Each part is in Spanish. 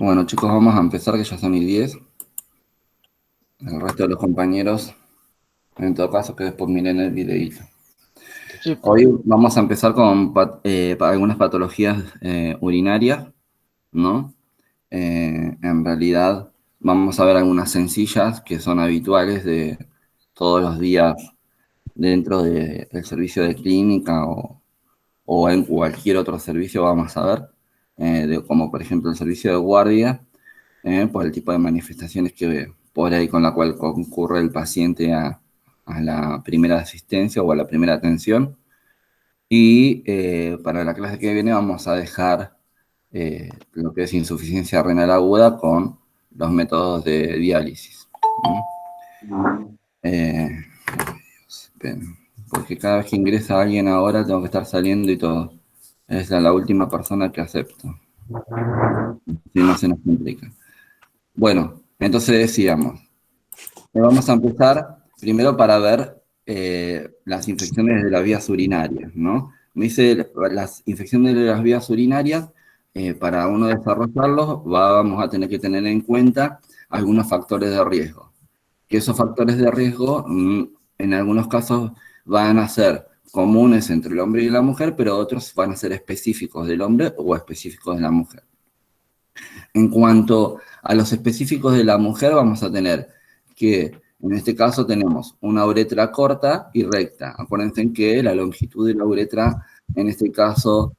Bueno, chicos, vamos a empezar, que ya son y 10. El resto de los compañeros, en todo caso, que después miren el videíto. Sí, Hoy vamos a empezar con algunas patologías urinarias, ¿no? En realidad, vamos a ver algunas sencillas que son habituales de todos los días dentro del servicio de clínica o en cualquier otro servicio, vamos a ver, como por ejemplo el servicio de guardia, por el tipo de manifestaciones que por ahí con la cual concurre el paciente a la primera asistencia o a la primera atención. Y para la clase que viene vamos a dejar lo que es insuficiencia renal aguda con los métodos de diálisis. ¿No? Eh, esperen, porque cada vez que ingresa alguien ahora tengo que estar saliendo y todo. Es la última persona que acepto. Si no se nos complica. Bueno, entonces decíamos, vamos a empezar primero para ver las infecciones de las vías urinarias, ¿no? Me dice las infecciones de las vías urinarias, para uno desarrollarlos, vamos a tener que tener en cuenta algunos factores de riesgo. Que esos factores de riesgo, en algunos casos, van a ser comunes entre el hombre y la mujer, pero otros van a ser específicos del hombre o específicos de la mujer. En cuanto a los específicos de la mujer, vamos a tener que, en este caso, tenemos una uretra corta y recta. Acuérdense que la longitud de la uretra, en este caso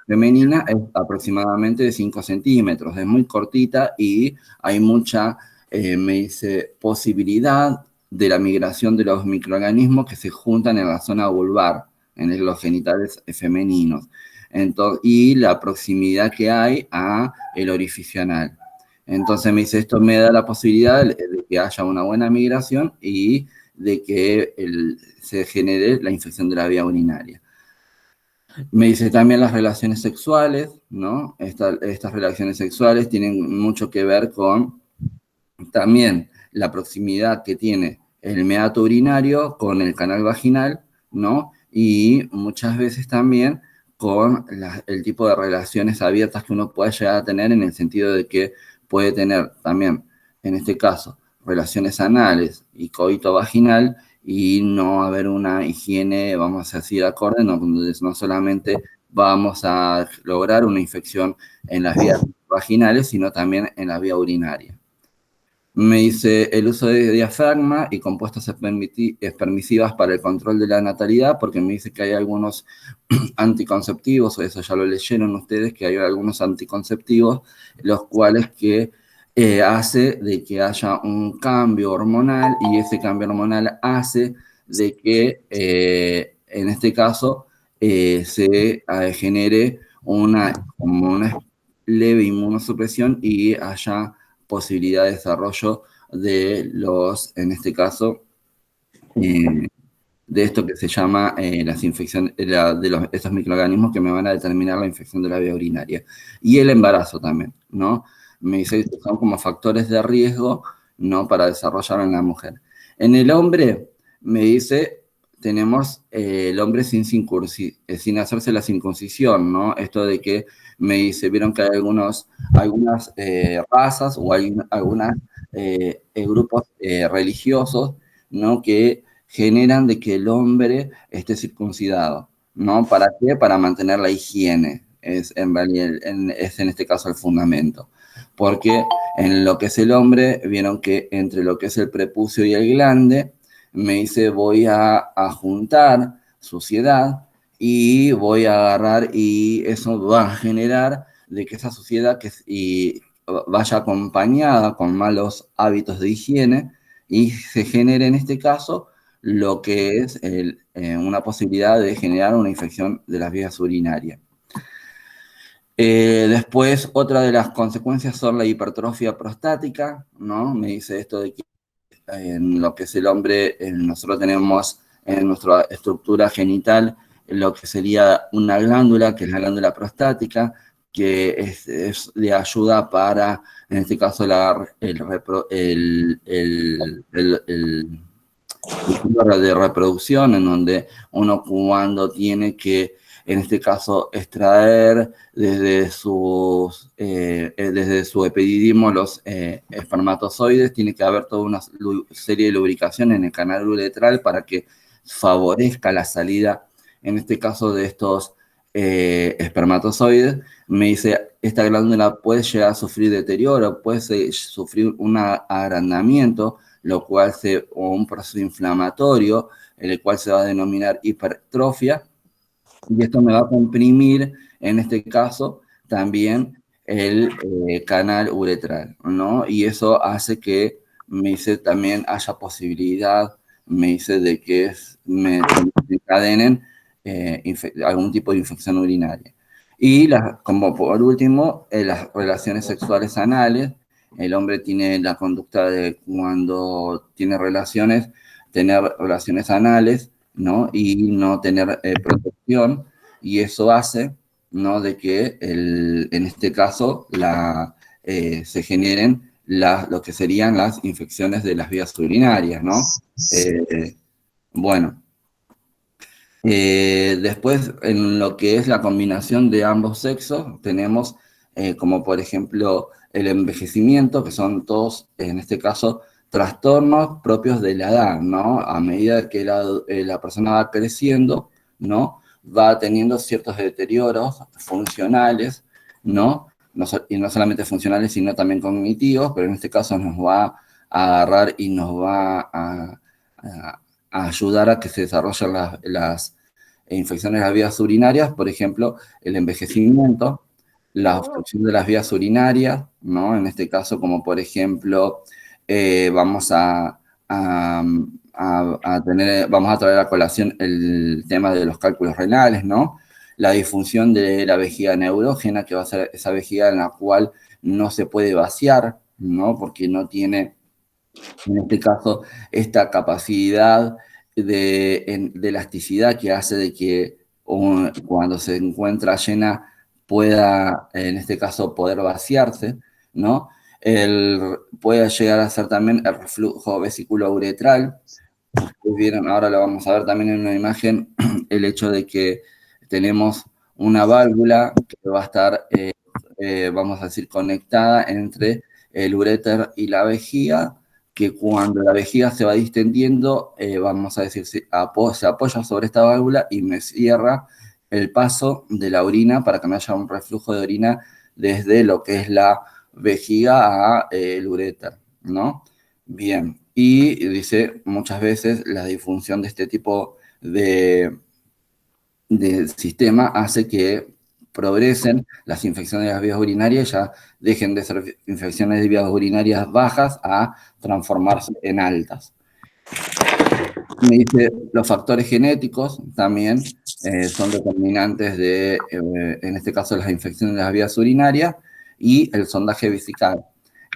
femenina, es aproximadamente de 5 centímetros. Es muy cortita y hay mucha, me dice, posibilidad de la migración de los microorganismos que se juntan en la zona vulvar, en los genitales femeninos. Entonces, y la proximidad que hay a el orificio anal. Entonces me dice, esto me da la posibilidad de que haya una buena migración y de que se genere la infección de la vía urinaria. Me dice también las relaciones sexuales, ¿no? Estas relaciones sexuales tienen mucho que ver con también la proximidad que tiene el meato urinario con el canal vaginal, ¿no? Y muchas veces también con el tipo de relaciones abiertas que uno puede llegar a tener en el sentido de que puede tener también, en este caso, relaciones anales y coito vaginal y no haber una higiene, vamos a decir, acorde, donde no solamente vamos a lograr una infección en las vías vaginales, sino también en la vía urinaria. Me dice el uso de diafragma y compuestas permisivas para el control de la natalidad, porque me dice que hay algunos anticonceptivos, o eso ya lo leyeron ustedes, que hay algunos anticonceptivos, los cuales que hace de que haya un cambio hormonal y ese cambio hormonal hace de que, en este caso, se genere como una leve inmunosupresión y haya posibilidad de desarrollo de los, en este caso, eh, de esto que se llama las infecciones, estos microorganismos que me van a determinar la infección de la vía urinaria. Y el embarazo también, ¿no? Me dice que son como factores de riesgo, ¿no? Para desarrollar en la mujer. En el hombre, me dice, tenemos el hombre sin hacerse la circuncisión, ¿no? Esto de que me dice, vieron que hay algunas razas o hay algunos grupos religiosos, ¿no? Que generan de que el hombre esté circuncidado, ¿no? ¿Para qué? Para mantener la higiene, es en realidad, es en este caso el fundamento. Porque en lo que es el hombre, vieron que entre lo que es el prepucio y el glande, me dice voy a juntar suciedad y voy a agarrar y eso va a generar de que esa suciedad y vaya acompañada con malos hábitos de higiene y se genere en este caso lo que es una posibilidad de generar una infección de las vías urinarias. Después, otra de las consecuencias son la hipertrofia prostática, ¿no? Me dice esto de que en lo que es el hombre, nosotros tenemos en nuestra estructura genital lo que sería una glándula, que es la glándula prostática, que le ayuda para, en este caso, el de reproducción, en donde uno cuando tiene que en este caso, extraer desde su epididimo los espermatozoides. Tiene que haber toda una serie de lubricación en el canal uretral para que favorezca la salida, en este caso, de estos espermatozoides. Me dice, esta glándula puede llegar a sufrir deterioro, puede sufrir un agrandamiento, lo cual o un proceso inflamatorio, el cual se va a denominar hipertrofia, y esto me va a comprimir, en este caso, también el canal uretral, ¿no? Y eso hace que, me dice, también haya posibilidad, me dice, de que me encadenen algún tipo de infección urinaria. Y como por último, las relaciones sexuales anales. El hombre tiene la conducta de, cuando tiene relaciones, tener relaciones anales, ¿no? Y no tener protección, y eso hace, ¿no?, de que en este caso se generen lo que serían las infecciones de las vías urinarias, ¿no? Bueno, después, en lo que es la combinación de ambos sexos, tenemos como por ejemplo el envejecimiento, que son todos, en este caso, trastornos propios de la edad, ¿no? A medida que la persona va creciendo, ¿no?, va teniendo ciertos deterioros funcionales, ¿no? Y no solamente funcionales, sino también cognitivos, pero en este caso nos va a agarrar y nos va a ayudar a que se desarrollen las infecciones de las vías urinarias, por ejemplo, el envejecimiento, la obstrucción de las vías urinarias, ¿no? En este caso, como por ejemplo, vamos vamos a traer a colación el tema de los cálculos renales, ¿no? La disfunción de la vejiga neurógena, que va a ser esa vejiga en la cual no se puede vaciar, ¿no? Porque no tiene, en este caso, esta capacidad de elasticidad que hace de que cuando se encuentra llena pueda, en este caso, poder vaciarse, ¿no? Puede llegar a ser también el reflujo vesículo-uretral. Ustedes vieron, ahora lo vamos a ver también en una imagen, el hecho de que tenemos una válvula que va a estar, vamos a decir, conectada entre el uréter y la vejiga, que cuando la vejiga se va distendiendo, vamos a decir, se apoya sobre esta válvula y me cierra el paso de la orina para que no haya un reflujo de orina desde lo que es la vejiga a el uréter, ¿no? Bien, y dice muchas veces la disfunción de este tipo de sistema hace que progresen las infecciones de las vías urinarias, ya dejen de ser infecciones de vías urinarias bajas a transformarse en altas. Me dice, los factores genéticos también son determinantes de, en este caso, las infecciones de las vías urinarias, y el sondaje vesical.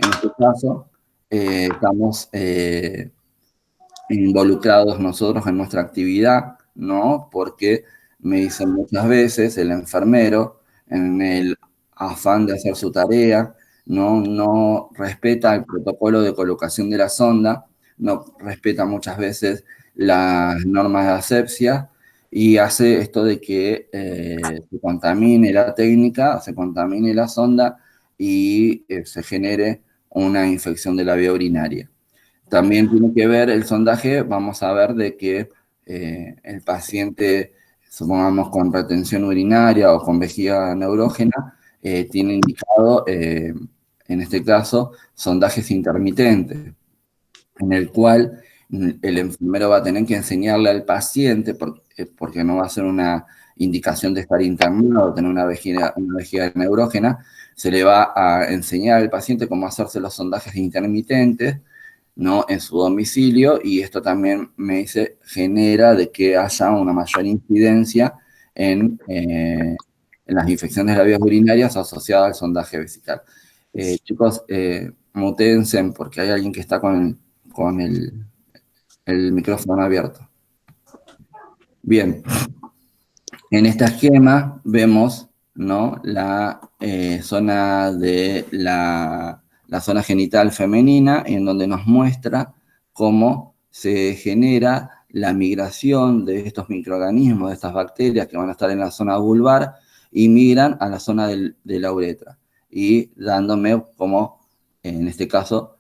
En este caso, estamos involucrados nosotros en nuestra actividad, ¿no? Porque me dicen muchas veces el enfermero, en el afán de hacer su tarea, no respeta el protocolo de colocación de la sonda, no respeta muchas veces las normas de asepsia, y hace esto de que se contamine la técnica, se contamine la sonda, y se genere una infección de la vía urinaria. También tiene que ver el sondaje, vamos a ver de que el paciente, supongamos con retención urinaria o con vejiga neurógena, tiene indicado, en este caso, sondajes intermitentes, en el cual el enfermero va a tener que enseñarle al paciente, porque no va a ser una indicación de estar internado o tener una vejiga neurógena, se le va a enseñar al paciente cómo hacerse los sondajes intermitentes, ¿no?, en su domicilio, y esto también, me dice, genera de que haya una mayor incidencia en las infecciones de las vías urinarias asociadas al sondaje vesical. Chicos, mutéense porque hay alguien que está con el micrófono abierto. Bien, en esta esquema vemos, ¿no?, la zona de la zona genital femenina, en donde nos muestra cómo se genera la migración de estos microorganismos, de estas bacterias que van a estar en la zona vulvar y migran a la zona de la uretra y dándome como, en este caso,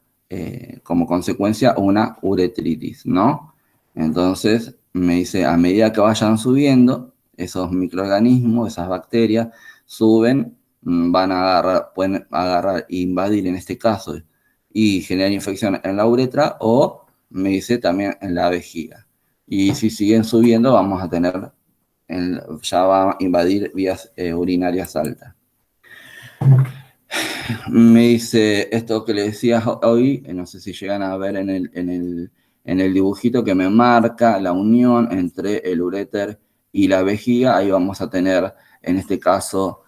como consecuencia una uretritis, ¿no? Entonces me dice, a medida que vayan subiendo, esos microorganismos, esas bacterias, suben, van a agarrar, pueden agarrar e invadir en este caso y generar infección en la uretra o me dice también en la vejiga. Y si siguen subiendo, vamos a tener, ya va a invadir vías urinarias altas. Me dice esto que le decía hoy, no sé si llegan a ver en el dibujito que me marca la unión entre el uréter y la vejiga. Ahí vamos a tener, en este caso,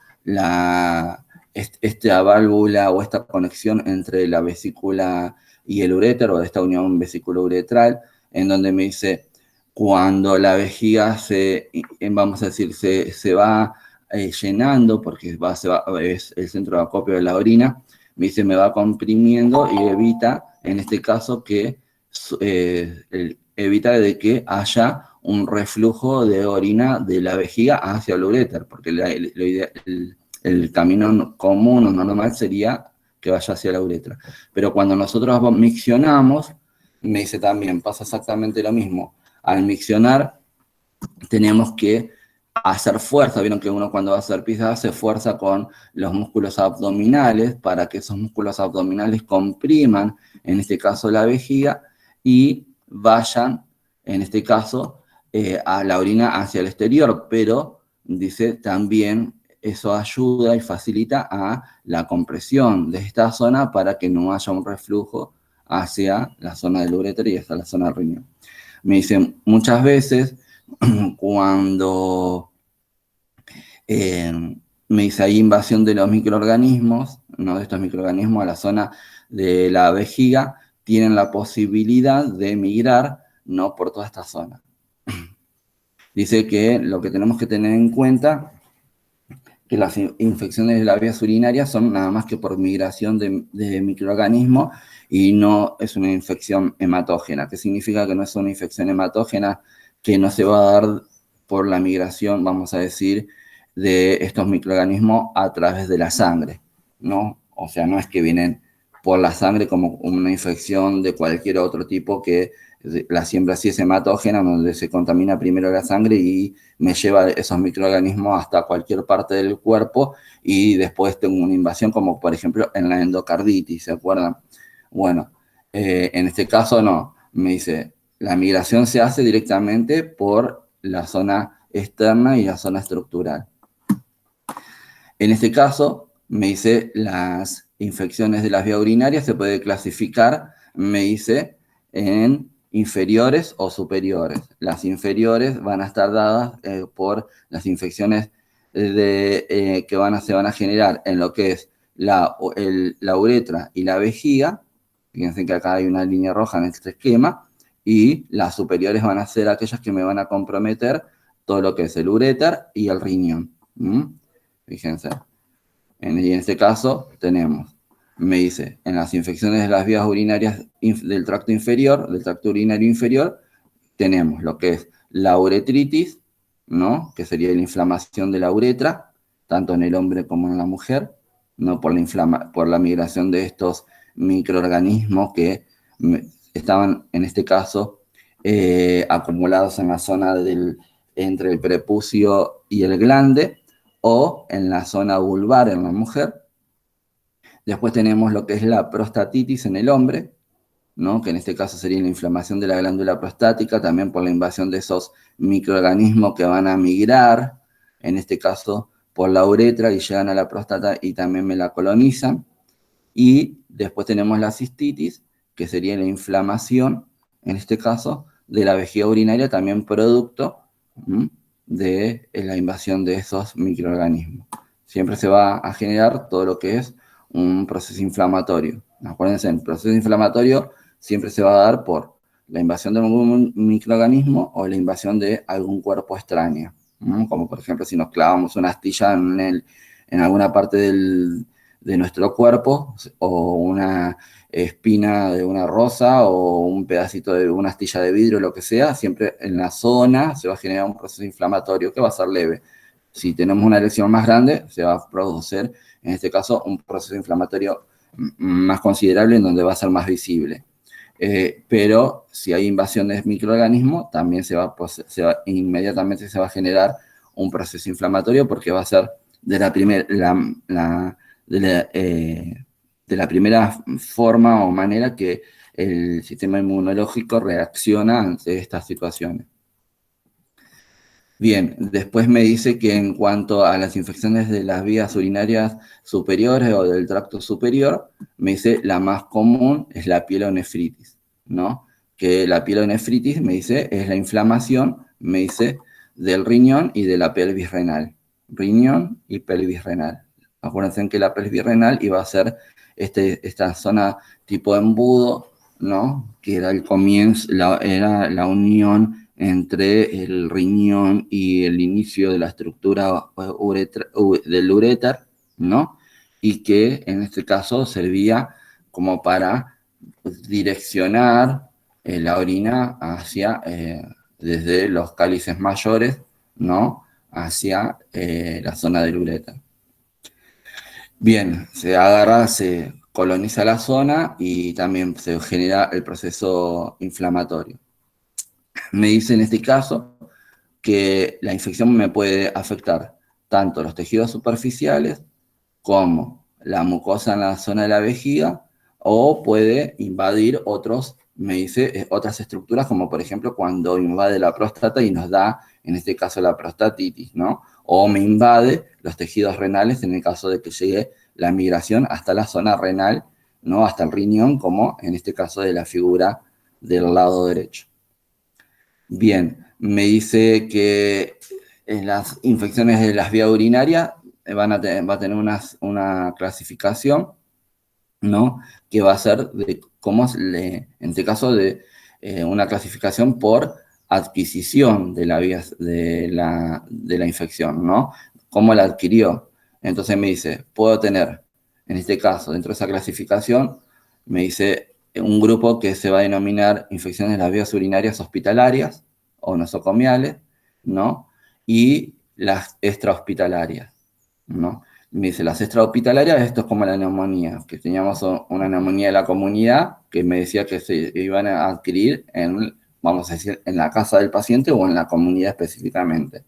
esta válvula o esta conexión entre la vesícula y el uréter, o esta unión vesículo-uretral, en donde me dice, cuando la vejiga vamos a decir, se va llenando, porque es el centro de acopio de la orina, me dice, me va comprimiendo y evita, en este caso, que evita de que haya un reflujo de orina de la vejiga hacia el uréter, porque el camino común o normal sería que vaya hacia la uretra. Pero cuando nosotros miccionamos, me dice también, pasa exactamente lo mismo. Al miccionar, tenemos que hacer fuerza. Vieron que uno cuando va a hacer pizza hace fuerza con los músculos abdominales para que esos músculos abdominales compriman, en este caso la vejiga, y vayan, en este caso, a la orina hacia el exterior. Pero, dice, también eso ayuda y facilita a la compresión de esta zona para que no haya un reflujo hacia la zona del uréter y hasta la zona del riñón. Me dicen, muchas veces cuando me dice hay invasión de los microorganismos, ¿no? De estos microorganismos a la zona de la vejiga, tienen la posibilidad de migrar, ¿no? Por toda esta zona. Dice que lo que tenemos que tener en cuenta que las infecciones de las vías urinarias son nada más que por migración de microorganismos y no es una infección hematógena. ¿Qué significa que no es una infección hematógena? Que no se va a dar por la migración, vamos a decir, de estos microorganismos a través de la sangre, ¿no? O sea, no es que vienen por la sangre como una infección de cualquier otro tipo que la siembra sí es hematógena, donde se contamina primero la sangre y me lleva esos microorganismos hasta cualquier parte del cuerpo y después tengo una invasión como por ejemplo en la endocarditis, ¿se acuerdan? Bueno, en este caso no, me dice, la migración se hace directamente por la zona externa y la zona estructural. En este caso, me dice, las infecciones de las vías urinarias se puede clasificar, me dice, en inferiores o superiores. Las inferiores van a estar dadas por las infecciones que se van a generar en lo que es la uretra y la vejiga. Fíjense que acá hay una línea roja en este esquema. Y las superiores van a ser aquellas que me van a comprometer todo lo que es el uréter y el riñón. Fíjense. Y en este caso tenemos, me dice, en las infecciones de las vías urinarias del tracto inferior, del tracto urinario inferior, tenemos lo que es la uretritis, ¿no? Que sería la inflamación de la uretra, tanto en el hombre como en la mujer, ¿no? Por la migración de estos microorganismos que estaban, en este caso, acumulados en la zona entre el prepucio y el glande, o en la zona vulvar en la mujer. Después tenemos lo que es la prostatitis en el hombre, ¿no? Que en este caso sería la inflamación de la glándula prostática, también por la invasión de esos microorganismos que van a migrar, en este caso por la uretra y llegan a la próstata y también me la colonizan. Y después tenemos la cistitis, que sería la inflamación, en este caso, de la vejiga urinaria, también producto de la invasión de esos microorganismos. Siempre se va a generar todo lo que es un proceso inflamatorio. Acuérdense, el proceso inflamatorio siempre se va a dar por la invasión de algún microorganismo o la invasión de algún cuerpo extraño. Como por ejemplo si nos clavamos una astilla en alguna parte de nuestro cuerpo, o una espina de una rosa, o un pedacito de una astilla de vidrio, lo que sea, siempre en la zona se va a generar un proceso inflamatorio que va a ser leve. Si tenemos una lesión más grande, se va a producir, en este caso, un proceso inflamatorio más considerable en donde va a ser más visible. Pero si hay invasión de microorganismos, también inmediatamente se va a generar un proceso inflamatorio porque va a ser de la primera forma o manera que el sistema inmunológico reacciona ante estas situaciones. Bien, después me dice que en cuanto a las infecciones de las vías urinarias superiores o del tracto superior, me dice la más común es la pielonefritis, ¿no? Que la pielonefritis, me dice, es la inflamación, me dice, del riñón y de la pelvis renal. Riñón y pelvis renal. Acuérdense que la pelvis renal iba a ser esta zona tipo embudo, ¿no? Que era el comienzo, era la unión entre el riñón y el inicio de la estructura del uréter, ¿no? Y que en este caso servía como para direccionar la orina hacia, desde los cálices mayores, ¿no? Hacia la zona del uréter. Bien, se coloniza la zona y también se genera el proceso inflamatorio. Me dice en este caso que la infección me puede afectar tanto los tejidos superficiales como la mucosa en la zona de la vejiga, o puede invadir me dice, otras estructuras, como por ejemplo cuando invade la próstata y nos da, en este caso, la prostatitis, ¿no? O me invade los tejidos renales en el caso de que llegue la migración hasta la zona renal, ¿no? Hasta el riñón, como en este caso de la figura del lado derecho. Bien, me dice que en las infecciones de las vías urinarias va a tener una clasificación, ¿no? Que va a ser en este caso, de una clasificación por adquisición de la infección, ¿no? ¿Cómo la adquirió? Entonces me dice, puedo tener, en este caso, dentro de esa clasificación, me dice un grupo que se va a denominar infecciones de las vías urinarias hospitalarias o nosocomiales, ¿no? Y las extrahospitalarias, ¿no? Me dice, las extrahospitalarias, esto es como la neumonía, que teníamos una neumonía de la comunidad que me decía que se iban a adquirir vamos a decir, en la casa del paciente o en la comunidad específicamente.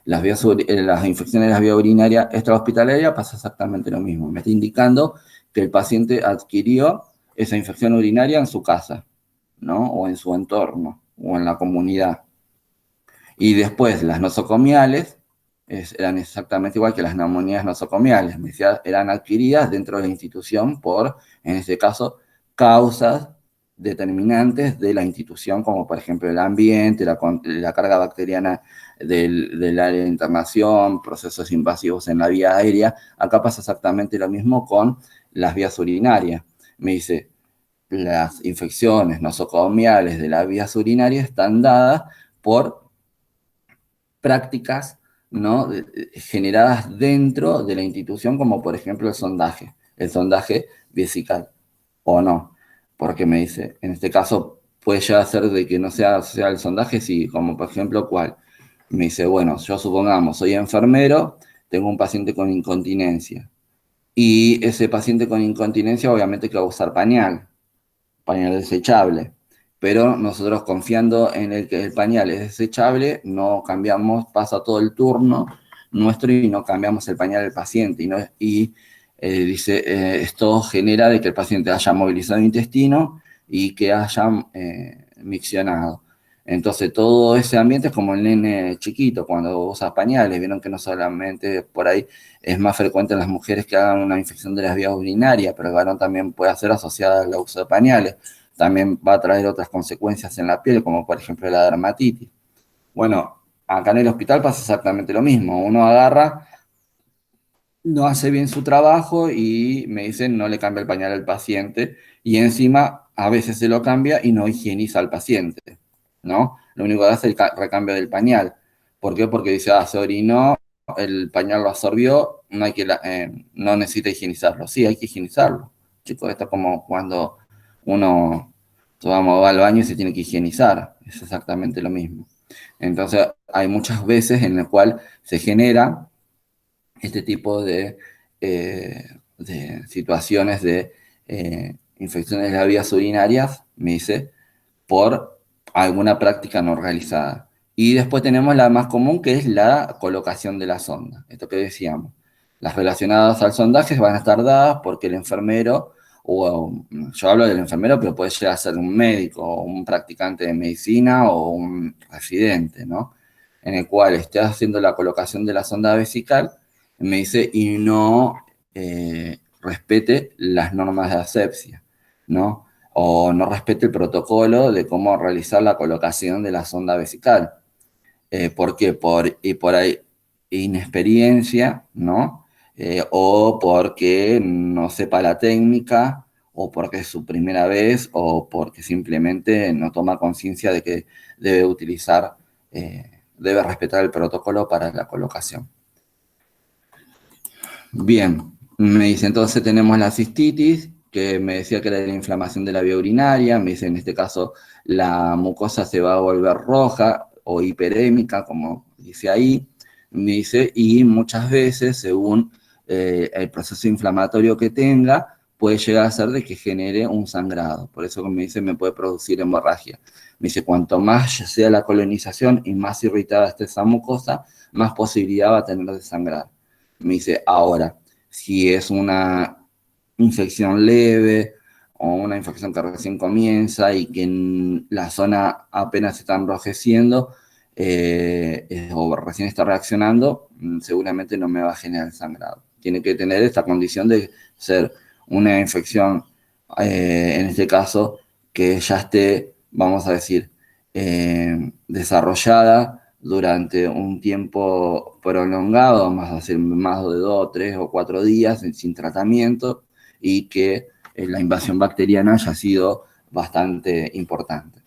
Las infecciones de las vías urinarias extrahospitalarias pasa exactamente lo mismo. Me está indicando que el paciente adquirió esa infección urinaria en su casa, ¿no? O en su entorno, o en la comunidad. Y después las nosocomiales eran exactamente igual que las neumonías nosocomiales, me decía, eran adquiridas dentro de la institución por, en este caso, causas determinantes de la institución, como por ejemplo el ambiente, la carga bacteriana del área de internación, procesos invasivos en la vía aérea. Acá pasa exactamente lo mismo con las vías urinarias. Me dice, las infecciones nosocomiales de las vías urinarias están dadas por prácticas, ¿no? Generadas dentro de la institución, como por ejemplo el sondaje vesical, o no, porque me dice, en este caso puede llegar a ser de que no sea el sondaje, sí, como por ejemplo, ¿cuál? Me dice, bueno, yo supongamos, soy enfermero, tengo un paciente con incontinencia, y ese paciente con incontinencia obviamente que va a usar pañal desechable. Pero nosotros, confiando en el que el pañal es desechable, no cambiamos, pasa todo el turno nuestro y no cambiamos el pañal del paciente. Dice, esto genera de que el paciente haya movilizado el intestino y que haya miccionado. Entonces, todo ese ambiente es como el nene chiquito cuando usa pañales. Vieron que no solamente por ahí es más frecuente en las mujeres que hagan una infección de las vías urinarias, pero el varón también puede ser asociada al uso de pañales. También va a traer otras consecuencias en la piel, como por ejemplo la dermatitis. Bueno, acá en el hospital pasa exactamente lo mismo. Uno agarra, no hace bien su trabajo y me dicen no le cambia el pañal al paciente, y encima a veces se lo cambia y no higieniza al paciente, ¿no? Lo único que hace es el recambio del pañal. ¿Por qué? Porque dice, se orinó, el pañal lo absorbió no hay que, no necesita higienizarlo. Sí, hay que higienizarlo. Chicos, esto es como cuando uno va al baño y se tiene que higienizar. Es exactamente lo mismo. Entonces, hay muchas veces en las cuales se genera este tipo de situaciones de infecciones de las vías urinarias, me dice, por alguna práctica no realizada. Y después tenemos la más común, que es la colocación de la sonda. Esto que decíamos. Las relacionadas al sondaje van a estar dadas porque el enfermero, o yo hablo del enfermero, pero puede llegar a ser un médico, o un practicante de medicina, o un residente, ¿no? En el cual esté haciendo la colocación de la sonda vesical, me dice, y no respete las normas de asepsia, ¿no? O no respete el protocolo de cómo realizar la colocación de la sonda vesical. ¿Por qué? Por ahí inexperiencia, ¿no? O porque no sepa la técnica, o porque es su primera vez, o porque simplemente no toma conciencia de que debe utilizar, debe respetar el protocolo para la colocación. Bien, me dice, entonces tenemos la cistitis, que me decía que era la inflamación de la vía urinaria, me dice, en este caso, la mucosa se va a volver roja o hiperémica, como dice ahí, me dice, y muchas veces, según el proceso inflamatorio que tenga, puede llegar a ser de que genere un sangrado. Por eso, como me dice, me puede producir hemorragia. Me dice, cuanto más sea la colonización y más irritada esté esa mucosa, más posibilidad va a tener de sangrar. Me dice, ahora, si es una infección leve o una infección que recién comienza y que en la zona apenas se está enrojeciendo o recién está reaccionando, seguramente no me va a generar sangrado. Tiene que tener esta condición de ser una infección, en este caso, que ya esté, vamos a decir, desarrollada durante un tiempo prolongado, más de 2, 3 o 4 días sin tratamiento, y que la invasión bacteriana haya sido bastante importante.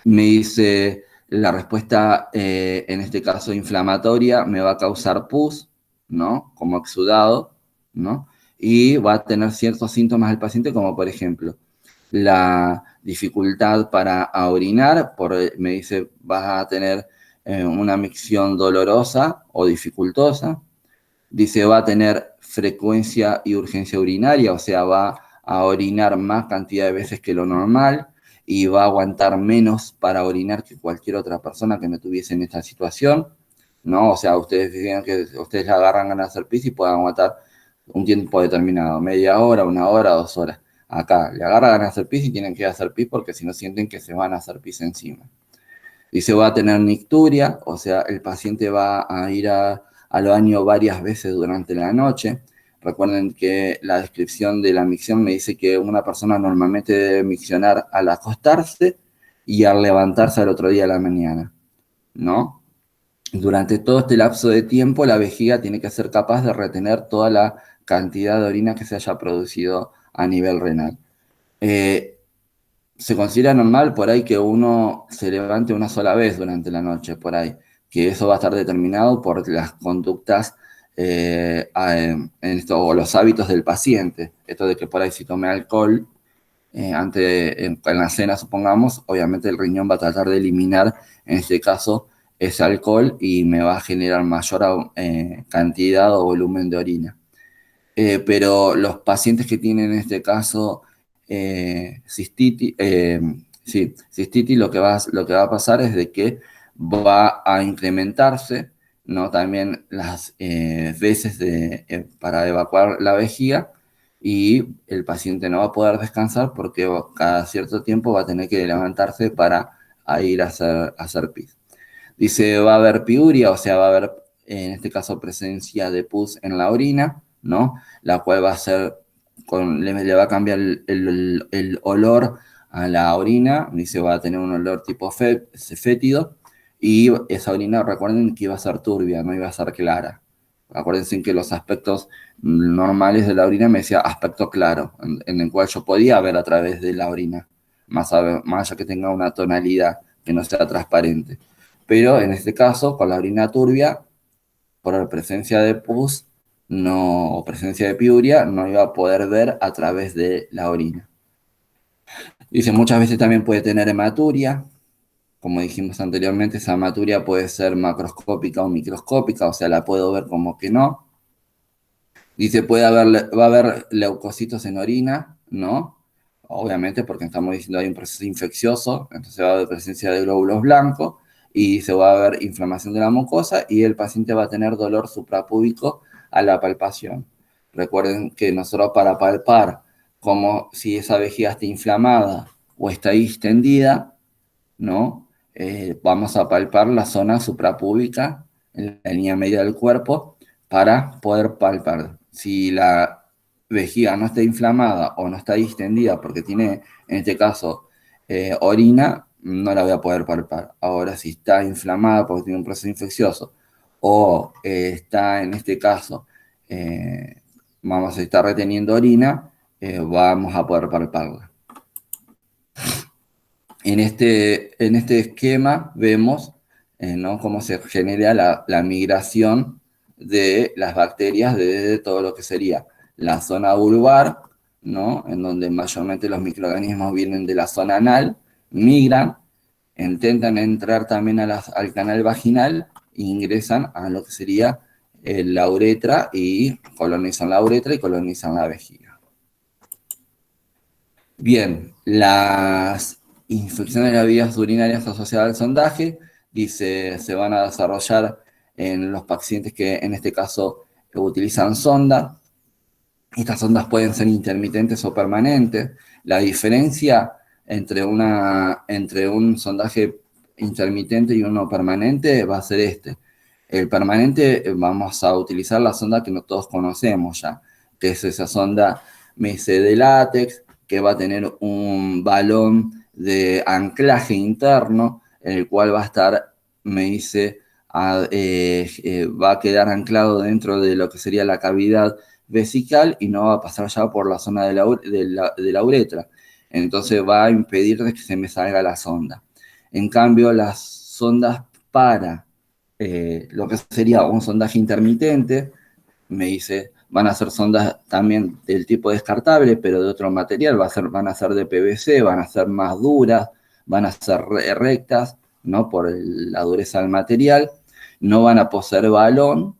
Me dice, la respuesta, en este caso inflamatoria, me va a causar pus, ¿no? Como exudado, ¿no? Y va a tener ciertos síntomas del paciente, como por ejemplo, la dificultad para orinar, me dice, vas a tener una micción dolorosa o dificultosa. Dice, va a tener frecuencia y urgencia urinaria, o sea, va a orinar más cantidad de veces que lo normal y va a aguantar menos para orinar que cualquier otra persona que no tuviese en esta situación, ¿no? O sea, ustedes decían que ustedes la agarran ganas de hacer pis y pueden aguantar un tiempo determinado, media hora, 1 hora, 2 horas. Acá, le agarran ganas de hacer pis y tienen que hacer pis porque si no sienten que se van a hacer pis encima. Dice, va a tener nicturia, o sea, el paciente va a ir al baño varias veces durante la noche. Recuerden que la descripción de la micción me dice que una persona normalmente debe miccionar al acostarse y al levantarse al otro día a la mañana, ¿no? Durante todo este lapso de tiempo, la vejiga tiene que ser capaz de retener toda la cantidad de orina que se haya producido a nivel renal. Se considera normal por ahí que uno se levante una sola vez durante la noche, por ahí, que eso va a estar determinado por las conductas o los hábitos del paciente. Esto de que por ahí si tome alcohol, en la cena supongamos, obviamente el riñón va a tratar de eliminar, en este caso, ese alcohol y me va a generar mayor cantidad o volumen de orina. Pero los pacientes que tienen en este caso cistitis, sí, cistitis, lo que va a pasar es de que va a incrementarse, ¿no? También las veces para evacuar la vejiga y el paciente no va a poder descansar porque cada cierto tiempo va a tener que levantarse para ir a hacer pis. Dice, va a haber piuria, o sea, va a haber, en este caso, presencia de pus en la orina, ¿no? La cual va a ser, le va a cambiar el olor a la orina, dice, va a tener un olor tipo fétido, y esa orina, recuerden que iba a ser turbia, no iba a ser clara. Acuérdense que los aspectos normales de la orina me decía aspecto claro, en el cual yo podía ver a través de la orina, más allá que tenga una tonalidad que no sea transparente. Pero en este caso, con la orina turbia, por presencia de pus no, o presencia de piuria, no iba a poder ver a través de la orina. Dice, muchas veces también puede tener hematuria. Como dijimos anteriormente, esa hematuria puede ser macroscópica o microscópica, o sea, la puedo ver como que no. Dice, va a haber leucocitos en orina, ¿no? Obviamente, porque estamos diciendo hay un proceso infeccioso, entonces va a haber presencia de glóbulos blancos y se va a haber inflamación de la mucosa y el paciente va a tener dolor suprapúbico a la palpación. Recuerden que nosotros para palpar como si esa vejiga está inflamada o está distendida, ¿no? Vamos a palpar la zona suprapúbica en la línea media del cuerpo para poder palpar. Si la vejiga no está inflamada o no está distendida porque tiene, en este caso, orina, no la voy a poder palpar. Ahora, si está inflamada porque tiene un proceso infeccioso o está, en este caso, vamos a estar reteniendo orina, vamos a poder palparla. En este esquema vemos, ¿no?, cómo se genera la migración de las bacterias desde todo lo que sería la zona vulvar, ¿no?, en donde mayormente los microorganismos vienen de la zona anal, migran, intentan entrar también al canal vaginal e ingresan a lo que sería la uretra y colonizan la uretra y colonizan la vejiga. Bien, las infecciones de las vías urinarias asociadas al sondaje, dice, se van a desarrollar en los pacientes que en este caso utilizan sonda. Estas sondas pueden ser intermitentes o permanentes. La diferencia entre un sondaje intermitente y uno permanente va a ser este. El permanente vamos a utilizar la sonda que no todos conocemos ya, que es esa sonda Mese de látex, que va a tener un balón de anclaje interno, en el cual va a estar, me dice, va a quedar anclado dentro de lo que sería la cavidad vesical y no va a pasar ya por la zona de la uretra. Entonces va a impedir que se me salga la sonda. En cambio, las sondas para lo que sería un sondaje intermitente, me dice, van a ser sondas también del tipo descartable, pero de otro material, van a ser de PVC, van a ser más duras, van a ser rectas, ¿no?, por la dureza del material, no van a poseer balón,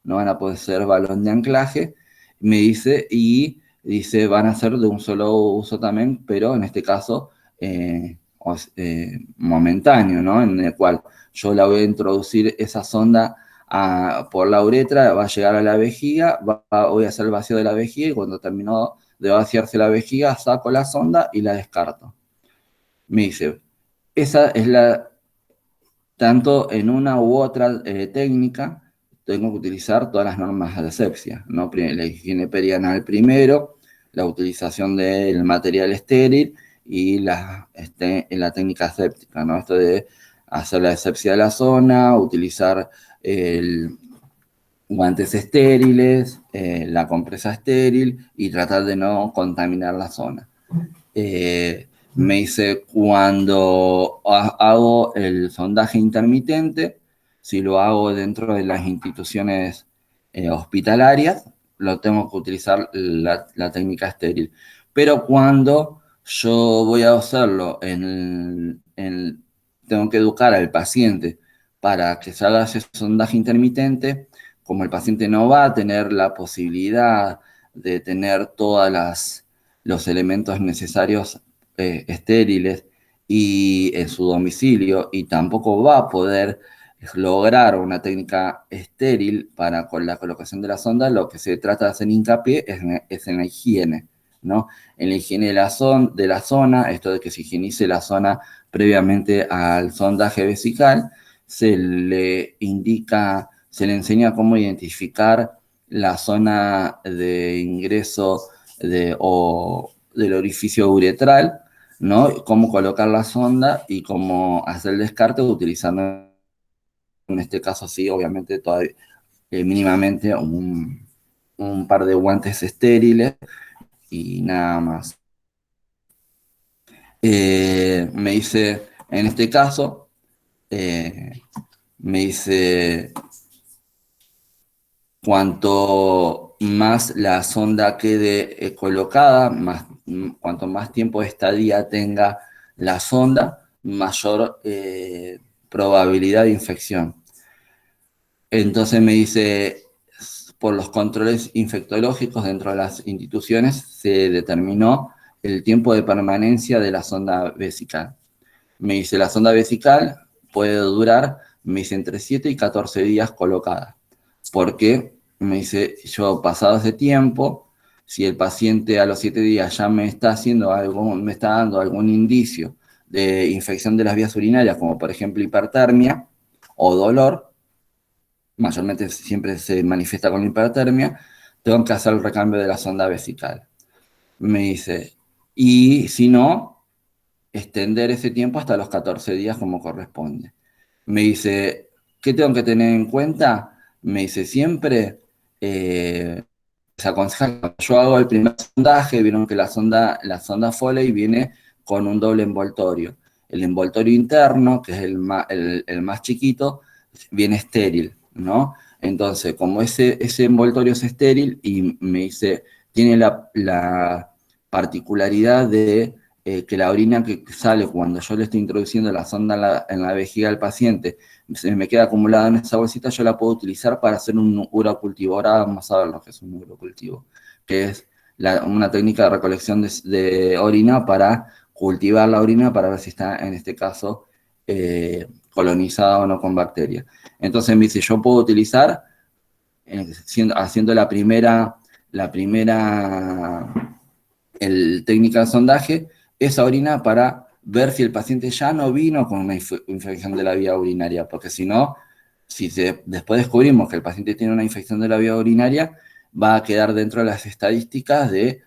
no van a poseer balón de anclaje, me dice, y dice, van a ser de un solo uso también, pero en este caso momentáneo, ¿no?, en el cual yo la voy a introducir esa sonda por la uretra, va a llegar a la vejiga, voy a hacer el vacío de la vejiga y cuando terminó de vaciarse la vejiga, saco la sonda y la descarto. Me dice, esa es tanto en una u otra técnica, tengo que utilizar todas las normas de asepsia, ¿no? La higiene perianal primero, la utilización del material estéril y la técnica aséptica, ¿no? Esto de hacer la asepsia de la zona, utilizar guantes estériles, la compresa estéril y tratar de no contaminar la zona. Me dice, cuando hago el sondaje intermitente, si lo hago dentro de las instituciones hospitalarias, lo tengo que utilizar la técnica estéril. Pero cuando yo voy a hacerlo tengo que educar al paciente para que se haga ese sondaje intermitente, como el paciente no va a tener la posibilidad de tener todos los elementos necesarios estériles y en su domicilio y tampoco va a poder lograr una técnica estéril con la colocación de la sonda, lo que se trata de hacer hincapié es en la higiene, ¿no? En la higiene de la zona, esto de que se higienice la zona previamente al sondaje vesical, se le indica, se le enseña cómo identificar la zona de ingreso del orificio uretral, ¿no? Cómo colocar la sonda y cómo hacer el descarte utilizando, en este caso sí, obviamente, todavía, mínimamente un par de guantes estériles y nada más. Me dice, en este caso, me dice, Cuanto más la sonda quede colocada, cuanto más tiempo de estadía tenga la sonda, mayor probabilidad de infección. Entonces me dice, por los controles infectológicos dentro de las instituciones, se determinó el tiempo de permanencia de la sonda vesical. Me dice, la sonda vesical puede durar, me dice, entre 7 y 14 días colocada. Porque, me dice, yo pasado ese tiempo, si el paciente a los 7 días ya me está haciendo algo, me está dando algún indicio de infección de las vías urinarias, como por ejemplo hipertermia o dolor, mayormente siempre se manifiesta con hipertermia, tengo que hacer el recambio de la sonda vesical. Me dice, y si no, extender ese tiempo hasta los 14 días como corresponde. Me dice, ¿qué tengo que tener en cuenta? Me dice, siempre se aconseja que cuando yo hago el primer sondaje, vieron que la sonda Foley viene con un doble envoltorio. El envoltorio interno, que es el más chiquito, viene estéril, ¿no? Entonces, como ese envoltorio es estéril y me dice, tiene la particularidad de que la orina que sale cuando yo le estoy introduciendo la sonda en la vejiga del paciente se me queda acumulada en esa bolsita, yo la puedo utilizar para hacer un urocultivo. Ahora vamos a ver lo que es un urocultivo, que es una técnica de recolección de orina para cultivar la orina para ver si está, en este caso, colonizada o no con bacterias. Entonces me dice, yo puedo utilizar, haciendo la técnica de sondaje, esa orina para ver si el paciente ya no vino con una infección de la vía urinaria, porque si no, después descubrimos que el paciente tiene una infección de la vía urinaria, va a quedar dentro de las estadísticas de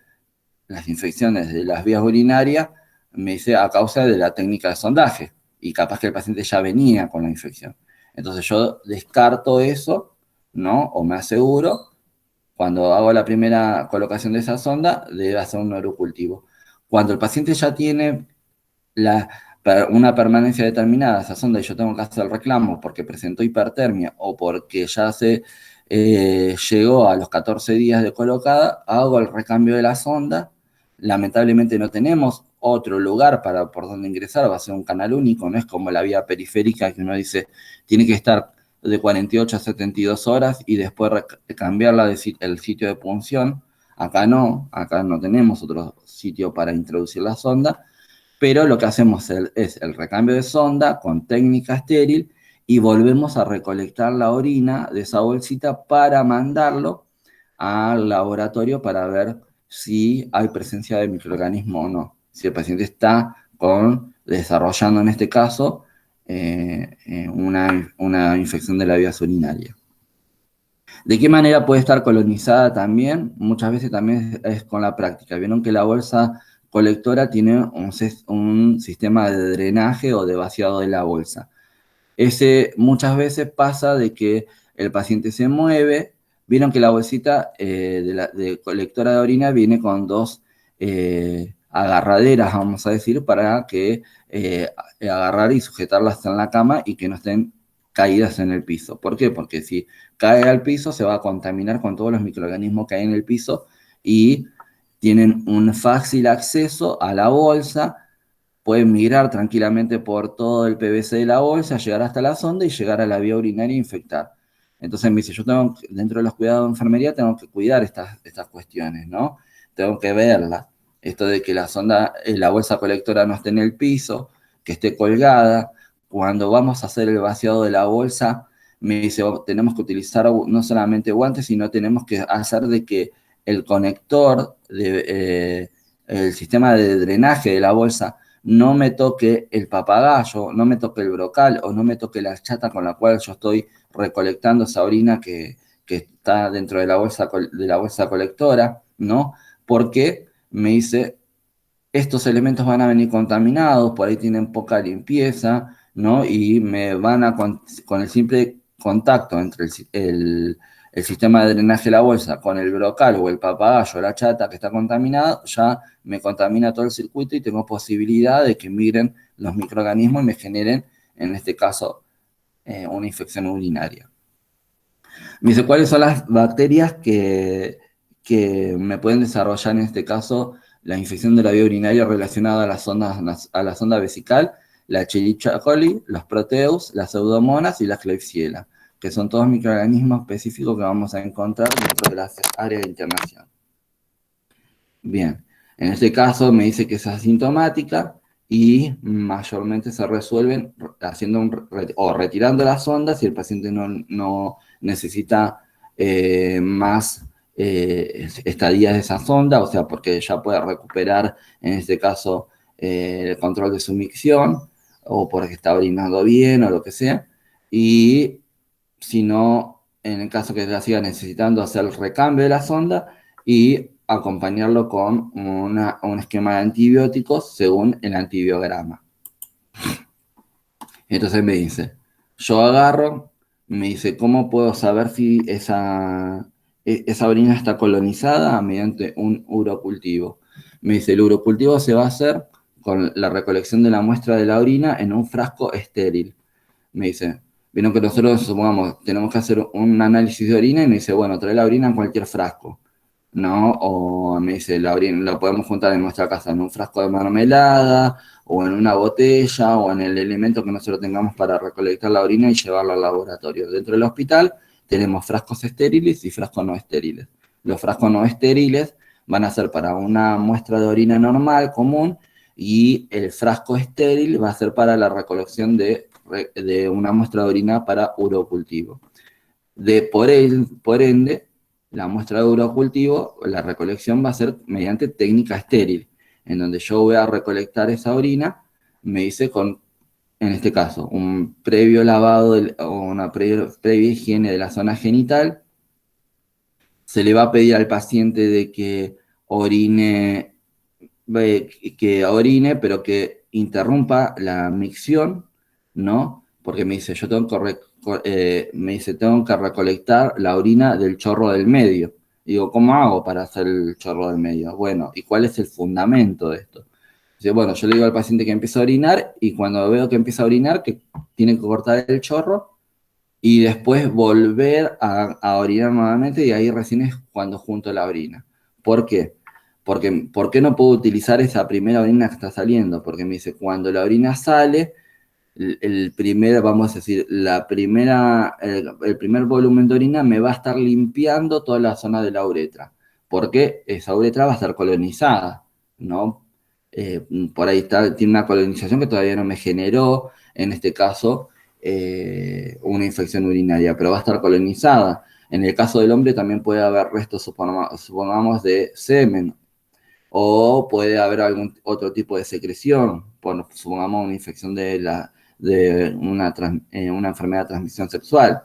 las infecciones de las vías urinarias, me dice, a causa de la técnica de sondaje, y capaz que el paciente ya venía con la infección. Entonces yo descarto eso, ¿no? O me aseguro cuando hago la primera colocación de esa sonda, debe hacer un neurocultivo. Cuando el paciente ya tiene una permanencia determinada de esa sonda y yo tengo que hacer el reclamo porque presentó hipertermia o porque ya se llegó a los 14 días de colocada, hago el recambio de la sonda. Lamentablemente no tenemos otro lugar por donde ingresar, va a ser un canal único, no es como la vía periférica que uno dice tiene que estar de 48 a 72 horas y después cambiarla el sitio de punción. Acá no tenemos otro sitio para introducir la sonda, pero lo que hacemos es el recambio de sonda con técnica estéril y volvemos a recolectar la orina de esa bolsita para mandarlo al laboratorio para ver si hay presencia de microorganismo o no. Si el paciente está desarrollando en este caso una infección de la vía urinaria. ¿De qué manera puede estar colonizada también? Muchas veces también es con la práctica. Vieron que la bolsa colectora tiene un sistema de drenaje o de vaciado de la bolsa. Muchas veces pasa de que el paciente se mueve. Vieron que la bolsita de colectora de orina viene con dos agarraderas, vamos a decir, para que agarrar y sujetarlas en la cama y que no estén caídas en el piso. ¿Por qué? Porque si cae al piso se va a contaminar con todos los microorganismos que hay en el piso y tienen un fácil acceso a la bolsa, pueden migrar tranquilamente por todo el PVC de la bolsa, llegar hasta la sonda y llegar a la vía urinaria e infectar. Entonces me dice, dentro de los cuidados de enfermería tengo que cuidar estas cuestiones, ¿no? Tengo que verlas. Esto de que la bolsa colectora no esté en el piso, que esté colgada. Cuando vamos a hacer el vaciado de la bolsa, me dice, tenemos que utilizar no solamente guantes, sino tenemos que hacer de que el conector, el sistema de drenaje de la bolsa, no me toque el papagayo, no me toque el brocal o no me toque la chata con la cual yo estoy recolectando esa orina que está dentro de la bolsa colectora, ¿no? Porque me dice, estos elementos van a venir contaminados, por ahí tienen poca limpieza, ¿no? Y me van con el simple contacto entre el sistema de drenaje de la bolsa con el brocal o el papagayo o la chata que está contaminado, ya me contamina todo el circuito y tengo posibilidad de que migren los microorganismos y me generen, en este caso, una infección urinaria. Me dice, ¿cuáles son las bacterias que me pueden desarrollar en este caso la infección de la vía urinaria relacionada a a la sonda vesical? La Escherichia coli, los Proteus, las Pseudomonas y la Klebsiella, que son todos microorganismos específicos que vamos a encontrar dentro de las áreas de internación. Bien, en este caso me dice que es asintomática y mayormente se resuelven haciendo o retirando la sonda si el paciente no necesita más estadías de esa sonda, o sea, porque ya puede recuperar en este caso el control de su micción o porque está orinando bien o lo que sea. Y si no, en el caso que la siga necesitando, hacer el recambio de la sonda y acompañarlo con un esquema de antibióticos según el antibiograma. Entonces me dice, yo agarro, me dice, ¿cómo puedo saber si esa orina está colonizada? Mediante un urocultivo. Me dice, el urocultivo se va a hacer con la recolección de la muestra de la orina en un frasco estéril. Me dice, vieron que nosotros, supongamos, tenemos que hacer un análisis de orina y me dice, bueno, trae la orina en cualquier frasco, ¿no? O me dice, la orina la podemos juntar en nuestra casa en un frasco de mermelada, o en una botella, o en el elemento que nosotros tengamos para recolectar la orina y llevarla al laboratorio. Dentro del hospital tenemos frascos estériles y frascos no estériles. Los frascos no estériles van a ser para una muestra de orina normal, común, y el frasco estéril va a ser para la recolección de una muestra de orina para urocultivo. Por ende, la muestra de urocultivo, la recolección va a ser mediante técnica estéril, en donde yo voy a recolectar esa orina, me dice en este caso, un previo lavado o una previa higiene de la zona genital. Se le va a pedir al paciente de que orine, pero que interrumpa la micción, ¿no? Porque me dice, yo tengo me dice, tengo que recolectar la orina del chorro del medio. Digo, ¿cómo hago para hacer el chorro del medio? Bueno, ¿y cuál es el fundamento de esto? Dice, bueno, yo le digo al paciente que empieza a orinar y cuando veo que empieza a orinar, que tiene que cortar el chorro y después volver a orinar nuevamente y ahí recién es cuando junto la orina. ¿Por qué? Porque, ¿por qué no puedo utilizar esa primera orina que está saliendo? Porque me dice, cuando la orina sale, vamos a decir, el primer volumen de orina me va a estar limpiando toda la zona de la uretra, porque esa uretra va a estar colonizada, ¿no? Por ahí tiene una colonización que todavía no me generó, en este caso, una infección urinaria, pero va a estar colonizada. En el caso del hombre también puede haber restos, supongamos, de semen, o puede haber algún otro tipo de secreción, supongamos una infección de una enfermedad de transmisión sexual.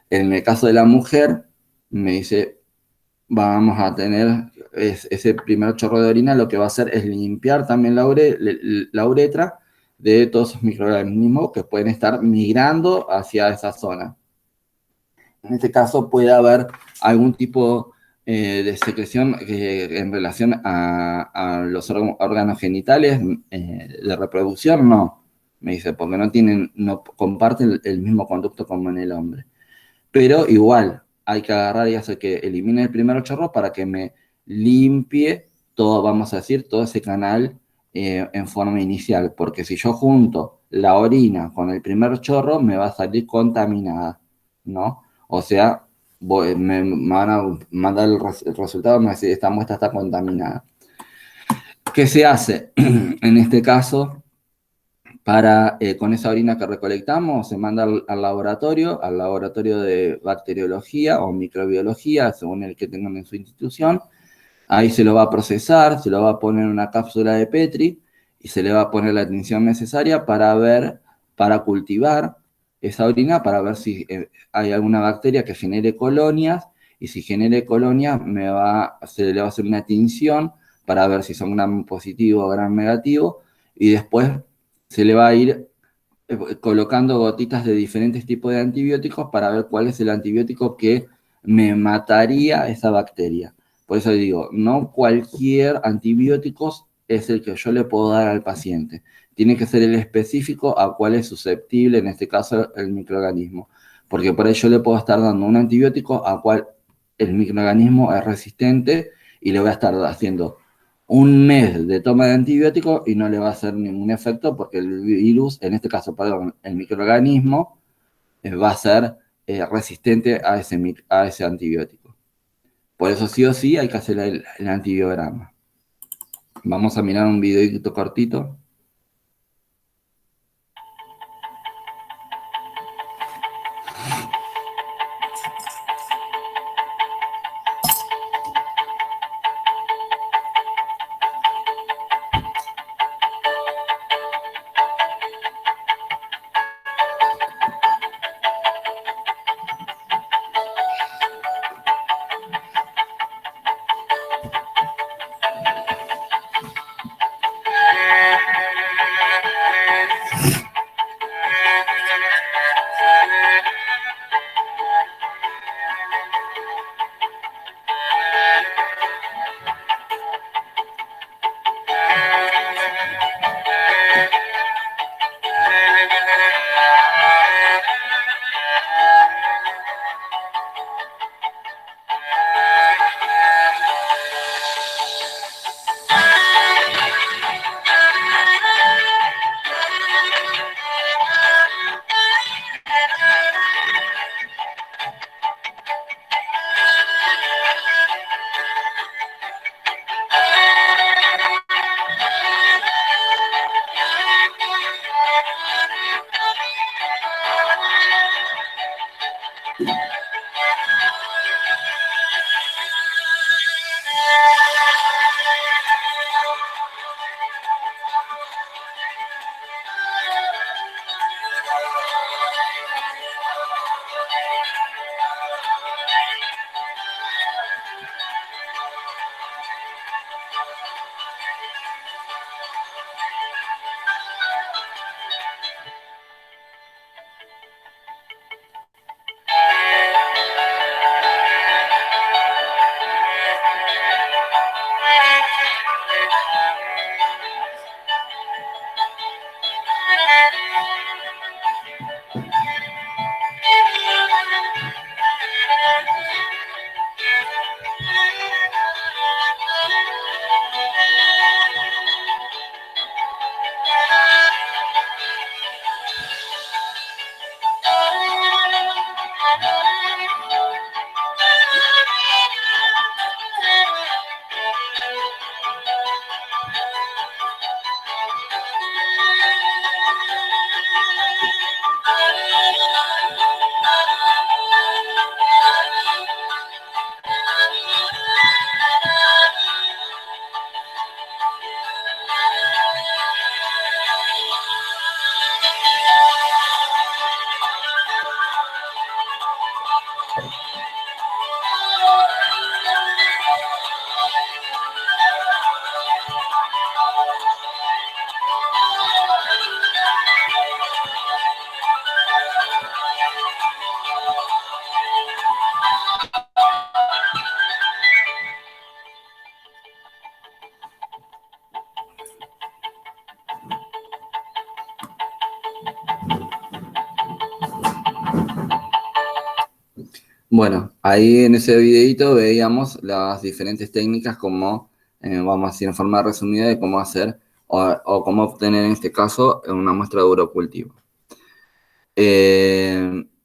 En el caso de la mujer, me dice, vamos a tener ese primer chorro de orina, lo que va a hacer es limpiar también la uretra de todos esos microorganismos que pueden estar migrando hacia esa zona. En este caso puede haber algún tipo de secreción en relación a los órganos genitales de reproducción, no. Me dice, porque no comparten el mismo conducto como en el hombre. Pero igual, hay que agarrar y hacer que elimine el primer chorro para que me limpie todo, vamos a decir, todo ese canal en forma inicial. Porque si yo junto la orina con el primer chorro, me va a salir contaminada, ¿no? O sea, me van a mandar el resultado, me va a decir, esta muestra está contaminada. ¿Qué se hace? En este caso, con esa orina que recolectamos, se manda al laboratorio de bacteriología o microbiología, según el que tengan en su institución. Ahí se lo va a procesar, se lo va a poner en una cápsula de Petri y se le va a poner la atención necesaria para cultivar esa orina, para ver si hay alguna bacteria que genere colonias, y si genere colonias se le va a hacer una tinción para ver si son gram positivo o gram negativo, y después se le va a ir colocando gotitas de diferentes tipos de antibióticos para ver cuál es el antibiótico que me mataría esa bacteria. Por eso digo, no cualquier antibiótico es el que yo le puedo dar al paciente. Tiene que ser el específico a cuál es susceptible, en este caso, el microorganismo. porque por ahí yo le puedo estar dando un antibiótico a cual el microorganismo es resistente y le voy a estar haciendo un mes de toma de antibiótico y no le va a hacer ningún efecto porque el virus, en este caso, perdón, el microorganismo va a ser resistente a ese antibiótico. Por eso sí o sí hay que hacer el antibiograma. Vamos a mirar un videito cortito. Bueno, ahí en ese videito veíamos las diferentes técnicas como, vamos a decir en forma resumida, de cómo hacer o cómo obtener en este caso una muestra de urocultivo.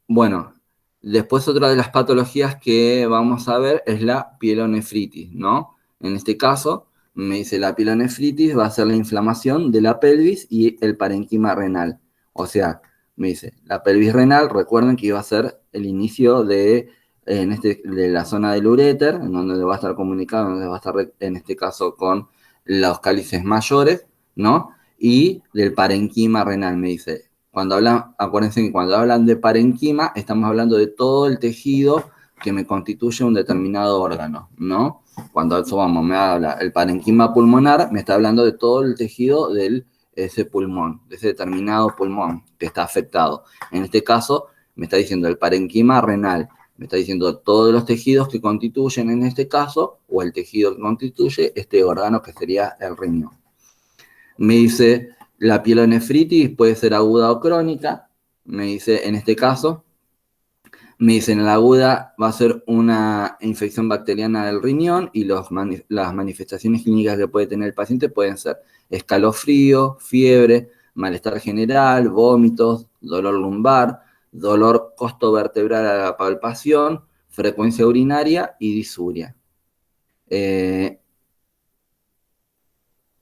Bueno, después otra de las patologías que vamos a ver es la pielonefritis, ¿no? En este caso, me dice la pielonefritis va a ser la inflamación de la pelvis y el parenquima renal. O sea, me dice, la pelvis renal, recuerden que iba a ser el inicio de la zona del uréter, en donde va a estar comunicado, donde va a estar en este caso con los cálices mayores, ¿no? Y del parenquima renal, me dice. Acuérdense que cuando hablan de parenquima, estamos hablando de todo el tejido que me constituye un determinado órgano, ¿no? Cuando eso vamos, me habla el parenquima pulmonar, me está hablando de todo el tejido de ese pulmón, de ese determinado pulmón que está afectado. En este caso, me está diciendo el parenquima renal, me está diciendo todos los tejidos que constituyen en este caso, o el tejido que constituye este órgano que sería el riñón. Me dice, la pielonefritis puede ser aguda o crónica, me dice en este caso, Me dicen, en la aguda va a ser una infección bacteriana del riñón y las manifestaciones clínicas que puede tener el paciente pueden ser escalofrío, fiebre, malestar general, vómitos, dolor lumbar, dolor costovertebral a la palpación, frecuencia urinaria y disuria.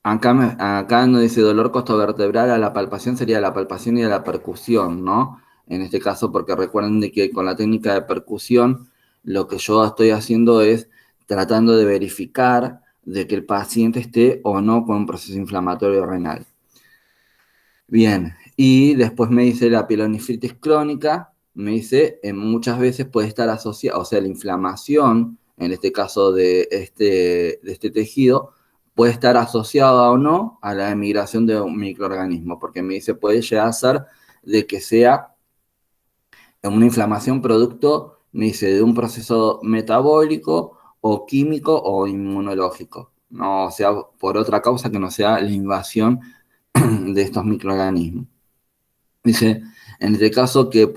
Acá no dice dolor costovertebral a la palpación, sería la palpación y a la percusión, ¿no? En este caso, porque recuerden de que con la técnica de percusión, lo que yo estoy haciendo es tratando de verificar de que el paciente esté o no con un proceso inflamatorio renal. Bien, y después me dice la pielonefritis crónica, me dice, muchas veces puede estar asociada, o sea, la inflamación, en este caso de este tejido, puede estar asociada o no a la emigración de un microorganismo, porque me dice, puede llegar a ser de que sea una inflamación producto, me dice, de un proceso metabólico o químico o inmunológico, no, o sea, por otra causa que no sea la invasión de estos microorganismos. Dice, en este caso que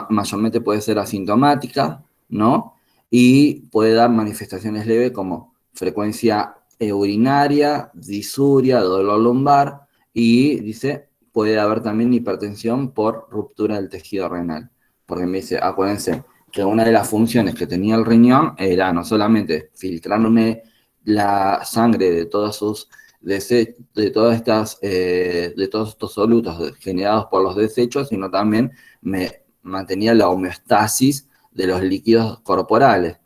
mayormente puede ser asintomática, ¿no? Y puede dar manifestaciones leves como frecuencia urinaria, disuria, dolor lumbar y dice, puede haber también hipertensión por ruptura del tejido renal. Porque me dice, acuérdense que una de las funciones que tenía el riñón era no solamente filtrarme la sangre de todas sus de todos estos solutos generados por los desechos, sino también me mantenía la homeostasis de los líquidos corporales.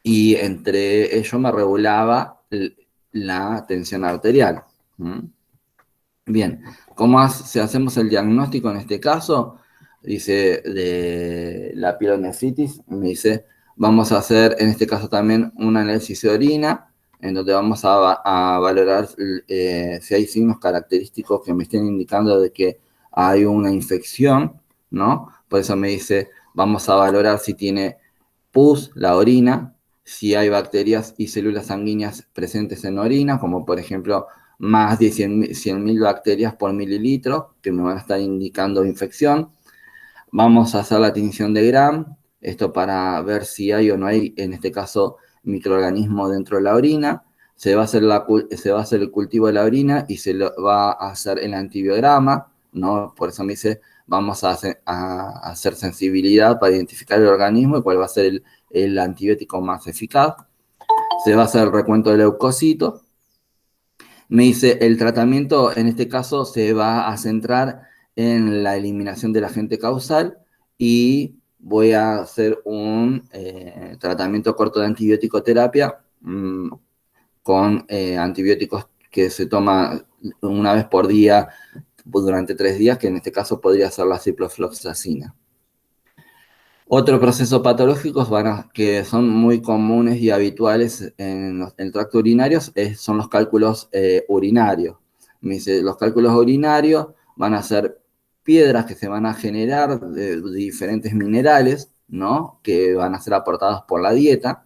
Y entre ellos me regulaba la tensión arterial. ¿Mm? Bien, ¿cómo si hacemos el diagnóstico en este caso? Dice, de la pielonefritis, me dice, vamos a hacer en este caso también un análisis de orina, en donde vamos a valorar si hay signos característicos que me estén indicando de que hay una infección, ¿no? Por eso me dice, vamos a valorar si tiene pus, la orina, si hay bacterias y células sanguíneas presentes en la orina, como por ejemplo más de 100.000 bacterias por mililitro, que me van a estar indicando infección. Vamos a hacer la tinción de Gram, esto para ver si hay o no hay, en este caso, microorganismo dentro de la orina. Se va a hacer el cultivo de la orina y se va a hacer el antibiograma, ¿no? Por eso me dice, vamos a hacer sensibilidad para identificar el organismo y cuál va a ser el antibiótico más eficaz. Se va a hacer el recuento de leucocitos. Me dice, el tratamiento en este caso se va a centrar en la eliminación del agente causal y voy a hacer un tratamiento corto de antibiótico terapia con antibióticos que se toma una vez por día durante 3 días, que en este caso podría ser la ciprofloxacina. Otros procesos patológicos que son muy comunes y habituales en el tracto urinario son los cálculos urinarios. Me dice, los cálculos urinarios van a ser piedras que se van a generar de diferentes minerales, ¿no? Que van a ser aportados por la dieta.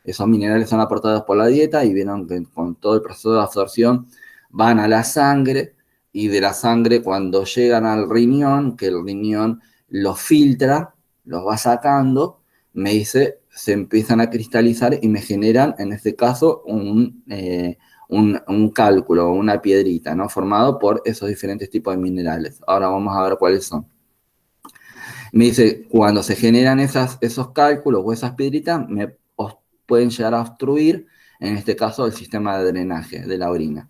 Esos minerales son aportados por la dieta y vieron que con todo el proceso de absorción van a la sangre y de la sangre cuando llegan al riñón, que el riñón los filtra, los va sacando, me dice, se empiezan a cristalizar y me generan, en este caso, un cálculo, una piedrita, ¿no? Formado por esos diferentes tipos de minerales. Ahora vamos a ver cuáles son. Me dice, cuando se generan esos cálculos o esas piedritas, pueden llegar a obstruir, en este caso, el sistema de drenaje de la orina.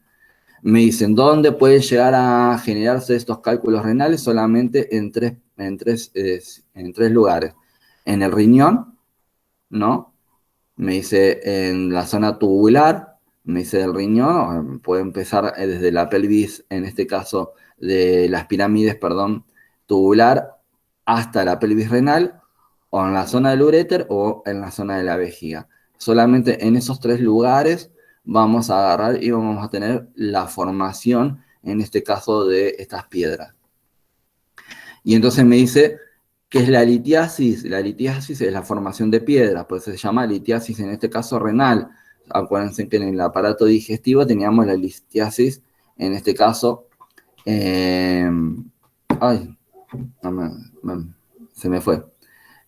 Me dicen, ¿dónde pueden llegar a generarse estos cálculos renales? Solamente en tres lugares. En el riñón, ¿no? Me dice en la zona tubular, me dice del riñón, puede empezar desde la pelvis, en este caso de las pirámides, perdón, tubular, hasta la pelvis renal, o en la zona del uréter o en la zona de la vejiga. Solamente en esos 3 lugares vamos a agarrar y vamos a tener la formación, en este caso, de estas piedras. Y entonces me dice, ¿qué es la litiasis? La litiasis es la formación de piedras, pues se llama litiasis en este caso renal. Acuérdense que en el aparato digestivo teníamos la litiasis, en este caso, ay, se me fue.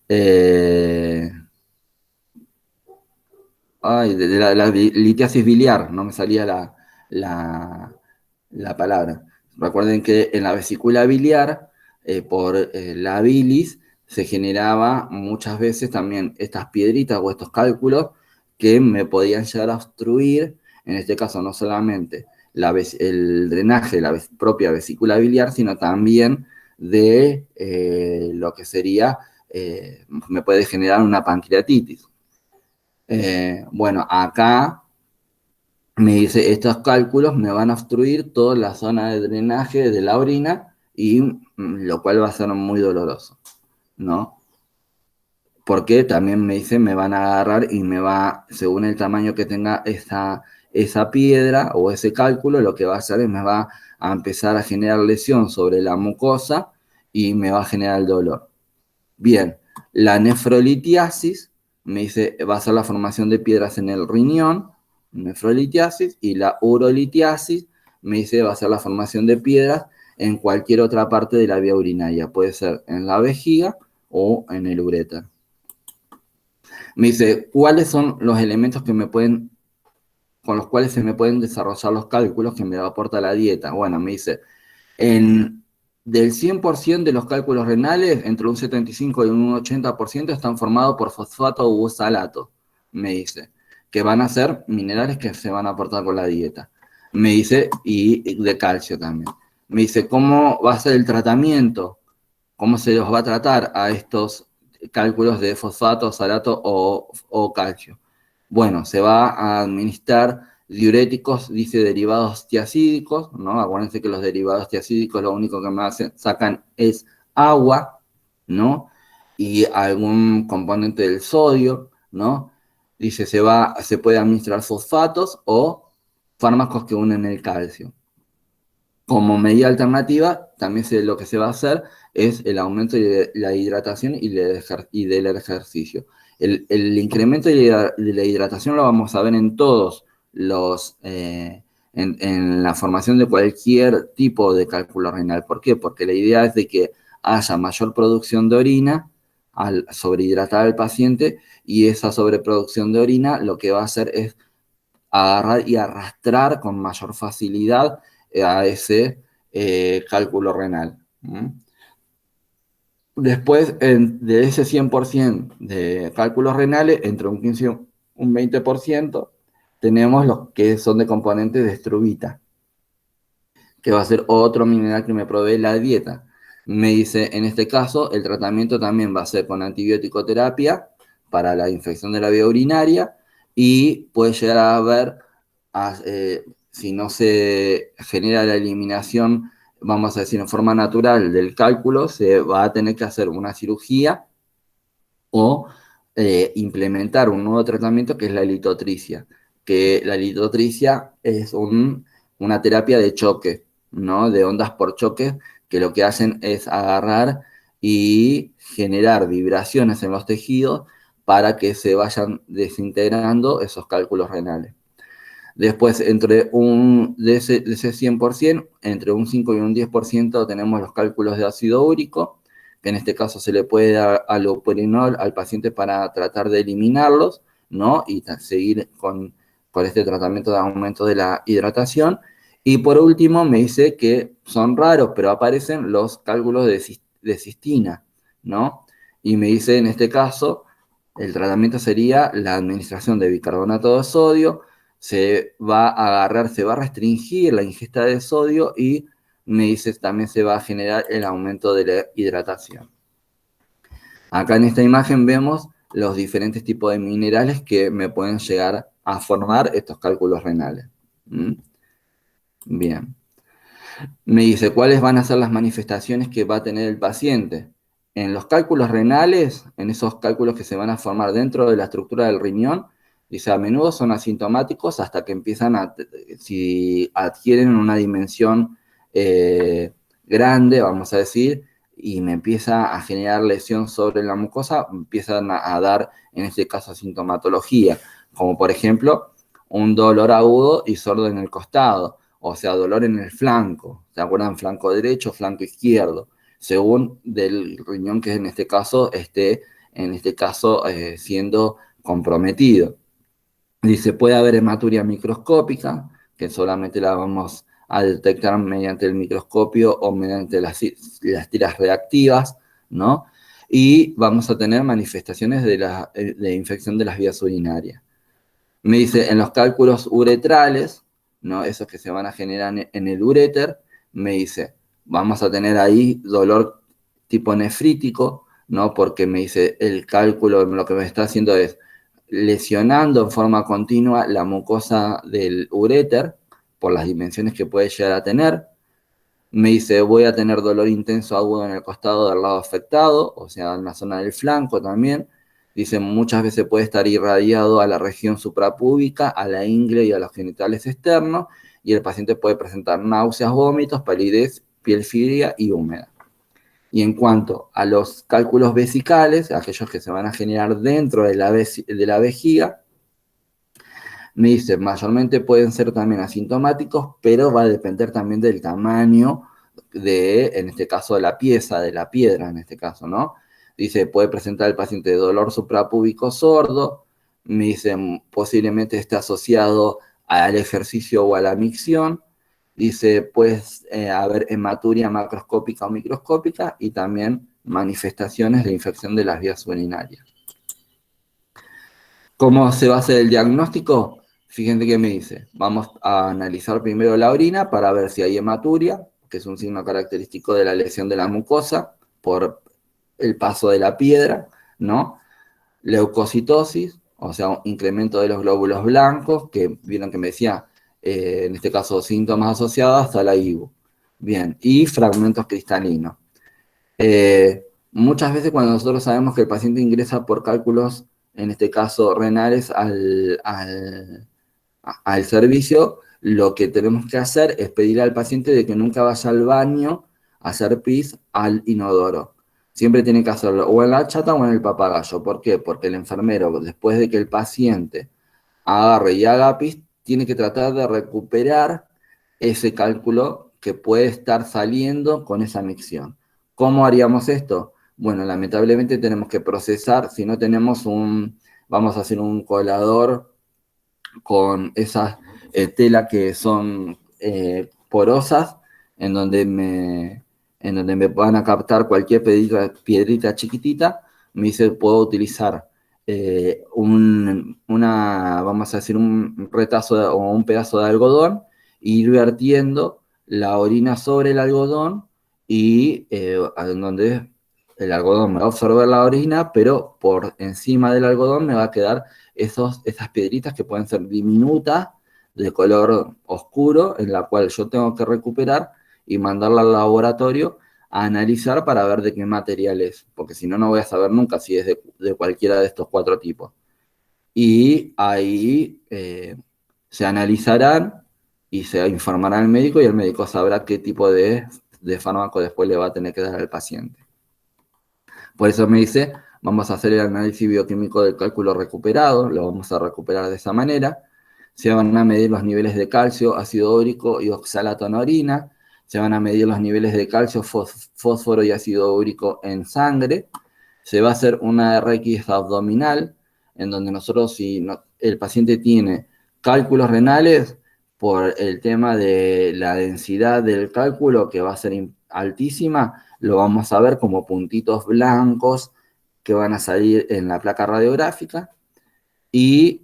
Eh, de la litiasis biliar, no me salía la, la palabra. Recuerden que en la vesícula biliar, por la bilis, se generaba muchas veces también estas piedritas o estos cálculos que me podían llegar a obstruir, en este caso no solamente el drenaje de la propia vesícula biliar, sino también de lo que sería, me puede generar una pancreatitis. Bueno, acá me dice, estos cálculos me van a obstruir toda la zona de drenaje de la orina y lo cual va a ser muy doloroso, ¿no? Porque también me dice, me van a agarrar y me va, según el tamaño que tenga esa piedra o ese cálculo, lo que va a hacer es me va a empezar a generar lesión sobre la mucosa y me va a generar el dolor. Bien, la nefrolitiasis me dice, va a ser la formación de piedras en el riñón, nefrolitiasis, y la urolitiasis me dice, va a ser la formación de piedras en cualquier otra parte de la vía urinaria, puede ser en la vejiga o en el uréter. Me dice, ¿cuáles son los elementos con los cuales se me pueden desarrollar los cálculos que me aporta la dieta? Bueno, me dice, del 100% de los cálculos renales, entre un 75 y un 80% están formados por fosfato u oxalato, me dice, que van a ser minerales que se van a aportar con la dieta. Me dice, y de calcio también. Me dice, ¿cómo va a ser el tratamiento? ¿Cómo se los va a tratar a estos cálculos de fosfato, oxalato o calcio? Bueno, se va a administrar diuréticos, dice derivados tiacídicos, ¿no? Acuérdense que los derivados tiacídicos lo único que me sacan es agua, ¿no? Y algún componente del sodio, ¿no? Dice, se puede administrar fosfatos o fármacos que unen el calcio. Como medida alternativa, también lo que se va a hacer es el aumento de la hidratación y del ejercicio. El incremento de la hidratación lo vamos a ver en todos en la formación de cualquier tipo de cálculo renal. ¿Por qué? Porque la idea es de que haya mayor producción de orina al sobrehidratar al paciente, y esa sobreproducción de orina lo que va a hacer es agarrar y arrastrar con mayor facilidad a ese cálculo renal. Después, de ese 100% de cálculos renales, entre un 15 y un 20%, tenemos los que son de componentes de estrubita, que va a ser otro mineral que me provee la dieta. Me dice, en este caso, el tratamiento también va a ser con antibiótico terapia para la infección de la vía urinaria, y puede llegar a haber, si no se genera la eliminación, vamos a decir, en forma natural del cálculo, se va a tener que hacer una cirugía o implementar un nuevo tratamiento que es la litotricia, que la litotricia es una terapia de choque, ¿no? De ondas por choque, que lo que hacen es agarrar y generar vibraciones en los tejidos para que se vayan desintegrando esos cálculos renales. Después, de ese 100%, entre un 5 y un 10% tenemos los cálculos de ácido úrico, que en este caso se le puede dar allopurinol al paciente para tratar de eliminarlos, ¿no? Y seguir con este tratamiento de aumento de la hidratación. Y por último, me dice que son raros, pero aparecen los cálculos de cistina, ¿no? Y me dice, en este caso, el tratamiento sería la administración de bicarbonato de sodio. Se va a agarrar, se va a restringir la ingesta de sodio, y me dice también se va a generar el aumento de la hidratación. Acá en esta imagen vemos los diferentes tipos de minerales que me pueden llegar a formar estos cálculos renales. Bien. Me dice, ¿cuáles van a ser las manifestaciones que va a tener el paciente? En los cálculos renales, en esos cálculos que se van a formar dentro de la estructura del riñón, dice, a menudo son asintomáticos hasta que si adquieren una dimensión grande, vamos a decir, y me empieza a generar lesión sobre la mucosa, empiezan a dar, en este caso, sintomatología, como por ejemplo, un dolor agudo y sordo en el costado, o sea, dolor en el flanco, ¿se acuerdan? Flanco derecho, flanco izquierdo, según del riñón que en este caso esté en este caso, siendo comprometido. Dice, puede haber hematuria microscópica, que solamente la vamos a detectar mediante el microscopio o mediante las tiras reactivas, ¿no? Y vamos a tener manifestaciones de infección de las vías urinarias. Me dice, en los cálculos uretrales, ¿no? Esos que se van a generar en el uréter, me dice, vamos a tener ahí dolor tipo nefrítico, ¿no? Porque me dice, el cálculo lo que me está haciendo es lesionando en forma continua la mucosa del uréter por las dimensiones que puede llegar a tener. Me dice, voy a tener dolor intenso agudo en el costado del lado afectado, o sea, en la zona del flanco también. Dice, muchas veces puede estar irradiado a la región suprapúbica, a la ingle y a los genitales externos, y el paciente puede presentar náuseas, vómitos, palidez, piel fría y húmeda. Y en cuanto a los cálculos vesicales, aquellos que se van a generar dentro de la vejiga, me dice, mayormente pueden ser también asintomáticos, pero va a depender también del tamaño en este caso, de la pieza, de la piedra, en este caso, ¿no? Dice, puede presentar el paciente dolor suprapúbico sordo, me dice, posiblemente esté asociado al ejercicio o a la micción, dice, puede haber hematuria macroscópica o microscópica y también manifestaciones de infección de las vías urinarias. ¿Cómo se va a hacer el diagnóstico? Fíjense que me dice, vamos a analizar primero la orina para ver si hay hematuria, que es un signo característico de la lesión de la mucosa por el paso de la piedra, ¿no? Leucocitosis, o sea, un incremento de los glóbulos blancos, que vieron que me decía, en este caso, síntomas asociados a la IBU. Bien, y fragmentos cristalinos. Muchas veces cuando nosotros sabemos que el paciente ingresa por cálculos, en este caso renales, al servicio, lo que tenemos que hacer es pedir al paciente de que nunca vaya al baño a hacer pis al inodoro. Siempre tiene que hacerlo o en la chata o en el papagayo. ¿Por qué? Porque el enfermero, después de que el paciente agarre y haga pis, tiene que tratar de recuperar ese cálculo que puede estar saliendo con esa micción. ¿Cómo haríamos esto? Bueno, lamentablemente tenemos que procesar, si no tenemos vamos a hacer un colador con esas telas que son porosas, en donde me van a captar cualquier piedrita chiquitita. Me dice, puedo utilizar vamos a decir, un retazo o un pedazo de algodón, e ir vertiendo la orina sobre el algodón y en donde el algodón me va a absorber la orina, pero por encima del algodón me va a quedar esas piedritas que pueden ser diminutas, de color oscuro, en la cual yo tengo que recuperar y mandarla al laboratorio a analizar para ver de qué material es, porque si no, no voy a saber nunca si es de cualquiera de estos 4 tipos. Y ahí se analizarán y se informará al médico y el médico sabrá qué tipo de fármaco después le va a tener que dar al paciente. Por eso me dice, vamos a hacer el análisis bioquímico del cálculo recuperado, lo vamos a recuperar de esa manera. Se van a medir los niveles de calcio, ácido úrico y oxalato en orina. Se van a medir los niveles de calcio, fósforo y ácido úrico en sangre. Se va a hacer una RX abdominal, en donde nosotros, si el paciente tiene cálculos renales, por el tema de la densidad del cálculo, que va a ser altísima, lo vamos a ver como puntitos blancos que van a salir en la placa radiográfica, y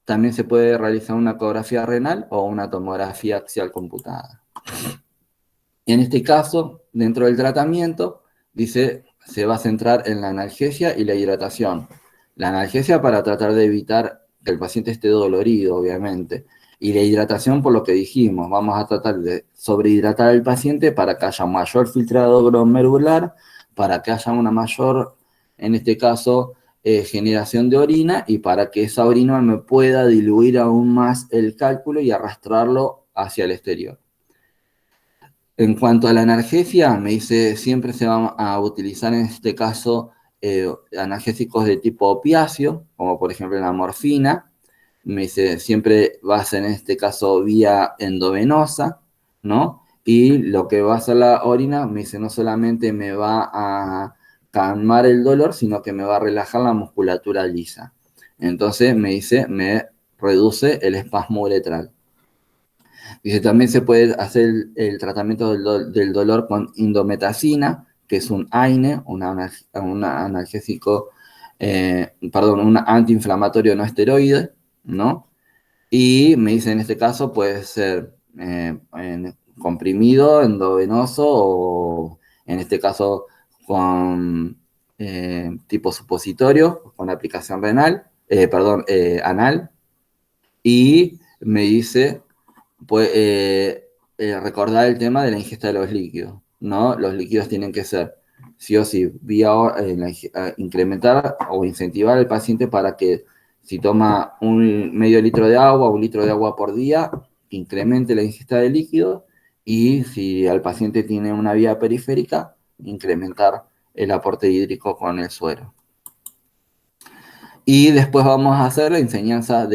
también se puede realizar una ecografía renal o una tomografía axial computada. En este caso, dentro del tratamiento, dice, se va a centrar en la analgesia y la hidratación. La analgesia para tratar de evitar que el paciente esté dolorido, obviamente. Y la hidratación, por lo que dijimos, vamos a tratar de sobrehidratar al paciente para que haya mayor filtrado glomerular, para que haya una mayor, en este caso, generación de orina, y para que esa orina me pueda diluir aún más el cálculo y arrastrarlo hacia el exterior. En cuanto a la analgesia, me dice, siempre se van a utilizar en este caso analgésicos de tipo opiáceo, como por ejemplo la morfina. Me dice, siempre va a ser en este caso vía endovenosa, ¿no? Y lo que va a hacer la orina, me dice, no solamente me va a calmar el dolor, sino que me va a relajar la musculatura lisa. Entonces me dice, me reduce el espasmo uretral. Dice, también se puede hacer el tratamiento del dolor con indometacina, que es un AINE, un analgésico, un antiinflamatorio no esteroide, ¿no? Y me dice, en este caso puede ser comprimido, endovenoso o en este caso con tipo supositorio, con aplicación anal. Y me dice, pues, recordar el tema de la ingesta de los líquidos, ¿no? Los líquidos tienen que ser, sí o sí, incrementar o incentivar al paciente para que si toma un medio litro de agua, 1 litro de agua por día, incremente la ingesta de líquidos, y si el paciente tiene una vía periférica, incrementar el aporte hídrico con el suero. Y después vamos a hacer la enseñanza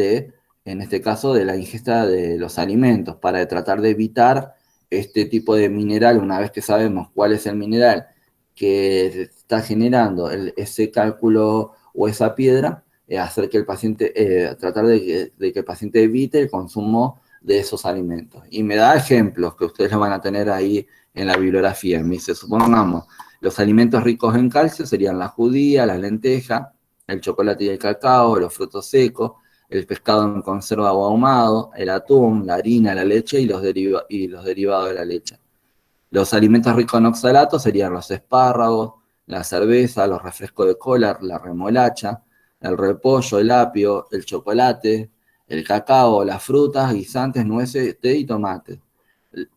en este caso, de la ingesta de los alimentos, para tratar de evitar este tipo de mineral. Una vez que sabemos cuál es el mineral que está generando ese cálculo o esa piedra, hacer que el paciente, tratar de que el paciente evite el consumo de esos alimentos. Y me da ejemplos que ustedes lo van a tener ahí en la bibliografía. Me dice, supongamos, los alimentos ricos en calcio serían la judía, la lenteja, el chocolate y el cacao, los frutos secos, el pescado en conserva o ahumado, el atún, la harina, la leche y los derivados de la leche. Los alimentos ricos en oxalatos serían los espárragos, la cerveza, los refrescos de cola, la remolacha, el repollo, el apio, el chocolate, el cacao, las frutas, guisantes, nueces, té y tomate.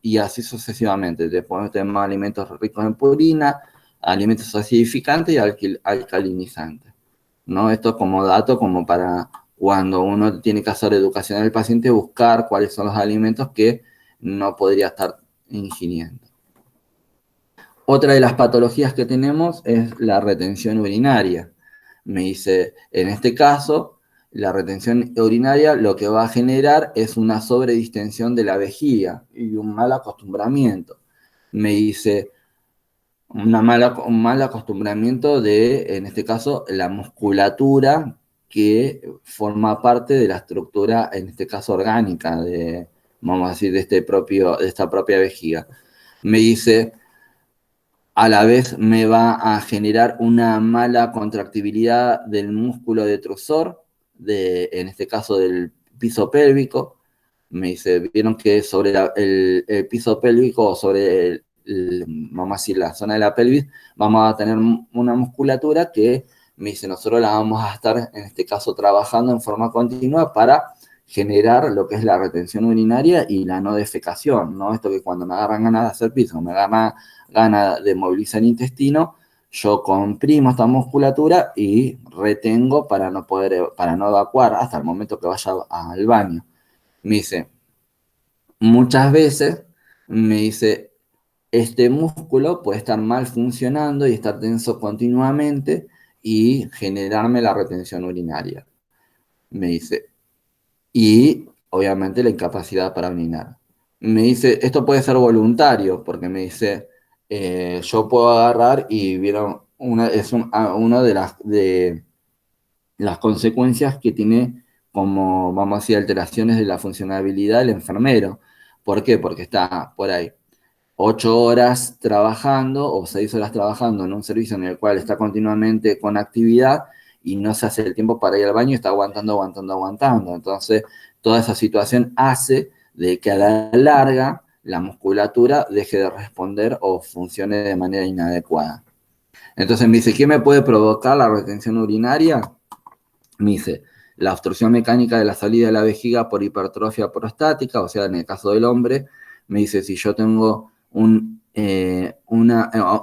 Y así sucesivamente. Después tenemos alimentos ricos en purina, alimentos acidificantes y alcalinizantes, ¿no? Esto como dato, como para cuando uno tiene que hacer educación al paciente, buscar cuáles son los alimentos que no podría estar ingiriendo. Otra de las patologías que tenemos es la retención urinaria. Me dice, en este caso, la retención urinaria lo que va a generar es una sobredistensión de la vejiga y un mal acostumbramiento. Me dice, un mal acostumbramiento en este caso, la musculatura que forma parte de la estructura, en este caso orgánica, vamos a decir, de esta propia vejiga. Me dice, a la vez me va a generar una mala contractibilidad del músculo detrusor, en este caso del piso pélvico. Me dice, vieron que sobre el piso pélvico o sobre vamos a decir, la zona de la pelvis, vamos a tener una musculatura que, me dice, nosotros la vamos a estar, en este caso, trabajando en forma continua para generar lo que es la retención urinaria y la no defecación, ¿no? Esto que cuando me agarran ganas de hacer piso, me agarran ganas de movilizar el intestino, yo comprimo esta musculatura y retengo para no evacuar hasta el momento que vaya al baño. Me dice, muchas veces, me dice, este músculo puede estar mal funcionando y estar tenso continuamente y generarme la retención urinaria. Me dice, y obviamente la incapacidad para orinar. Me dice, esto puede ser voluntario, porque me dice, yo puedo agarrar y vieron, una de las consecuencias que tiene, como vamos a decir, alteraciones de la funcionabilidad del enfermero. ¿Por qué? Porque está por ahí 8 horas trabajando o 6 horas trabajando en un servicio en el cual está continuamente con actividad y no se hace el tiempo para ir al baño y está aguantando, aguantando, aguantando. Entonces, toda esa situación hace de que a la larga la musculatura deje de responder o funcione de manera inadecuada. Entonces me dice, ¿qué me puede provocar la retención urinaria? Me dice, la obstrucción mecánica de la salida de la vejiga por hipertrofia prostática, o sea, en el caso del hombre, me dice, si yo tengo un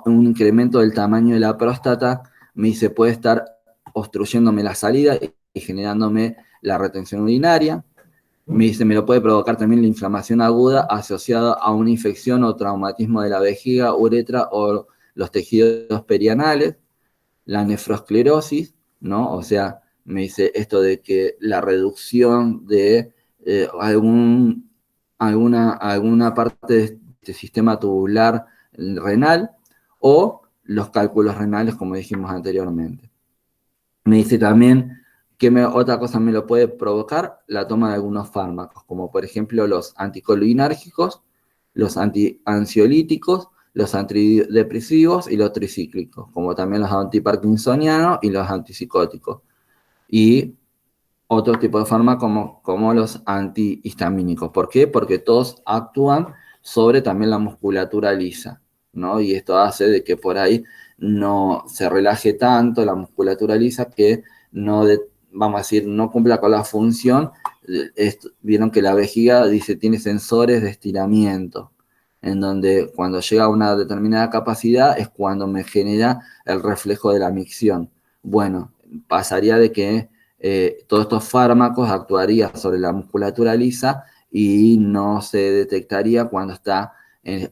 incremento del tamaño de la próstata, me dice, puede estar obstruyéndome la salida y generándome la retención urinaria. Me dice, me lo puede provocar también la inflamación aguda asociada a una infección o traumatismo de la vejiga, uretra o los tejidos perianales, la nefrosclerosis, ¿no? O sea, me dice esto de que la reducción de alguna parte de este sistema tubular renal, o los cálculos renales, como dijimos anteriormente. Me dice también que otra cosa me lo puede provocar, la toma de algunos fármacos, como por ejemplo los anticolinérgicos, los ansiolíticos, los antidepresivos y los tricíclicos, como también los antiparkinsonianos y los antipsicóticos. Y otro tipo de fármacos como los antihistamínicos. ¿Por qué? Porque todos actúan sobre también la musculatura lisa, ¿no? Y esto hace de que por ahí no se relaje tanto la musculatura lisa que no, vamos a decir, no cumpla con la función. Vieron que la vejiga dice tiene sensores de estiramiento, en donde cuando llega a una determinada capacidad es cuando me genera el reflejo de la micción. Bueno, pasaría de que todos estos fármacos actuarían sobre la musculatura lisa y no se detectaría cuando está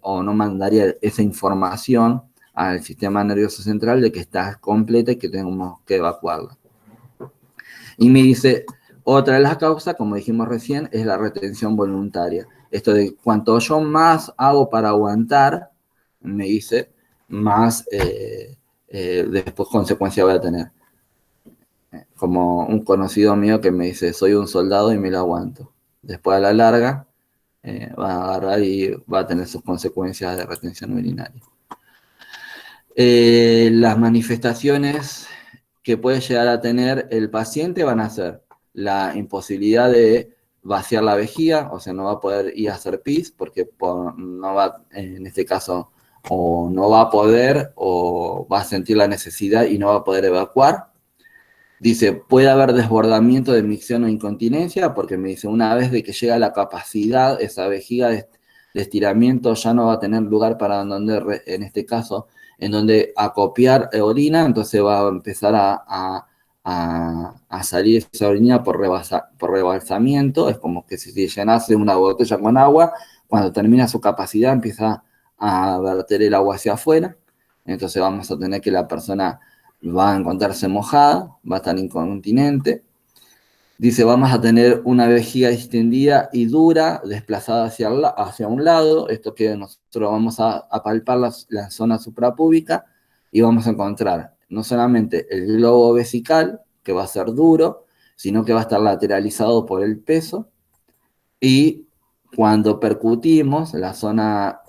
o no mandaría esa información al sistema nervioso central de que está completa y que tenemos que evacuarla. Y me dice, otra de las causas, como dijimos recién, es la retención voluntaria. Esto de cuanto yo más hago para aguantar, me dice, más después consecuencia voy a tener. Como un conocido mío que me dice, soy un soldado y me lo aguanto. Después a la larga va a agarrar y va a tener sus consecuencias de retención urinaria. Las manifestaciones que puede llegar a tener el paciente van a ser la imposibilidad de vaciar la vejiga, o sea, no va a poder ir a hacer pis porque no va, en este caso, o no va a poder o va a sentir la necesidad y no va a poder evacuar. Dice, puede haber desbordamiento de micción o incontinencia, porque me dice, una vez de que llega la capacidad, esa vejiga de estiramiento ya no va a tener lugar para donde, en este caso, en donde acopiar orina, entonces va a empezar a salir esa orina por rebalsamiento, es como que si llenase una botella con agua, cuando termina su capacidad empieza a verter el agua hacia afuera, entonces vamos a tener que la persona va a encontrarse mojada, va a estar incontinente. Dice, vamos a tener una vejiga extendida y dura, desplazada hacia un lado. Esto que nosotros vamos a palpar la zona suprapúbica y vamos a encontrar no solamente el globo vesical, que va a ser duro, sino que va a estar lateralizado por el peso. Y cuando percutimos la zona,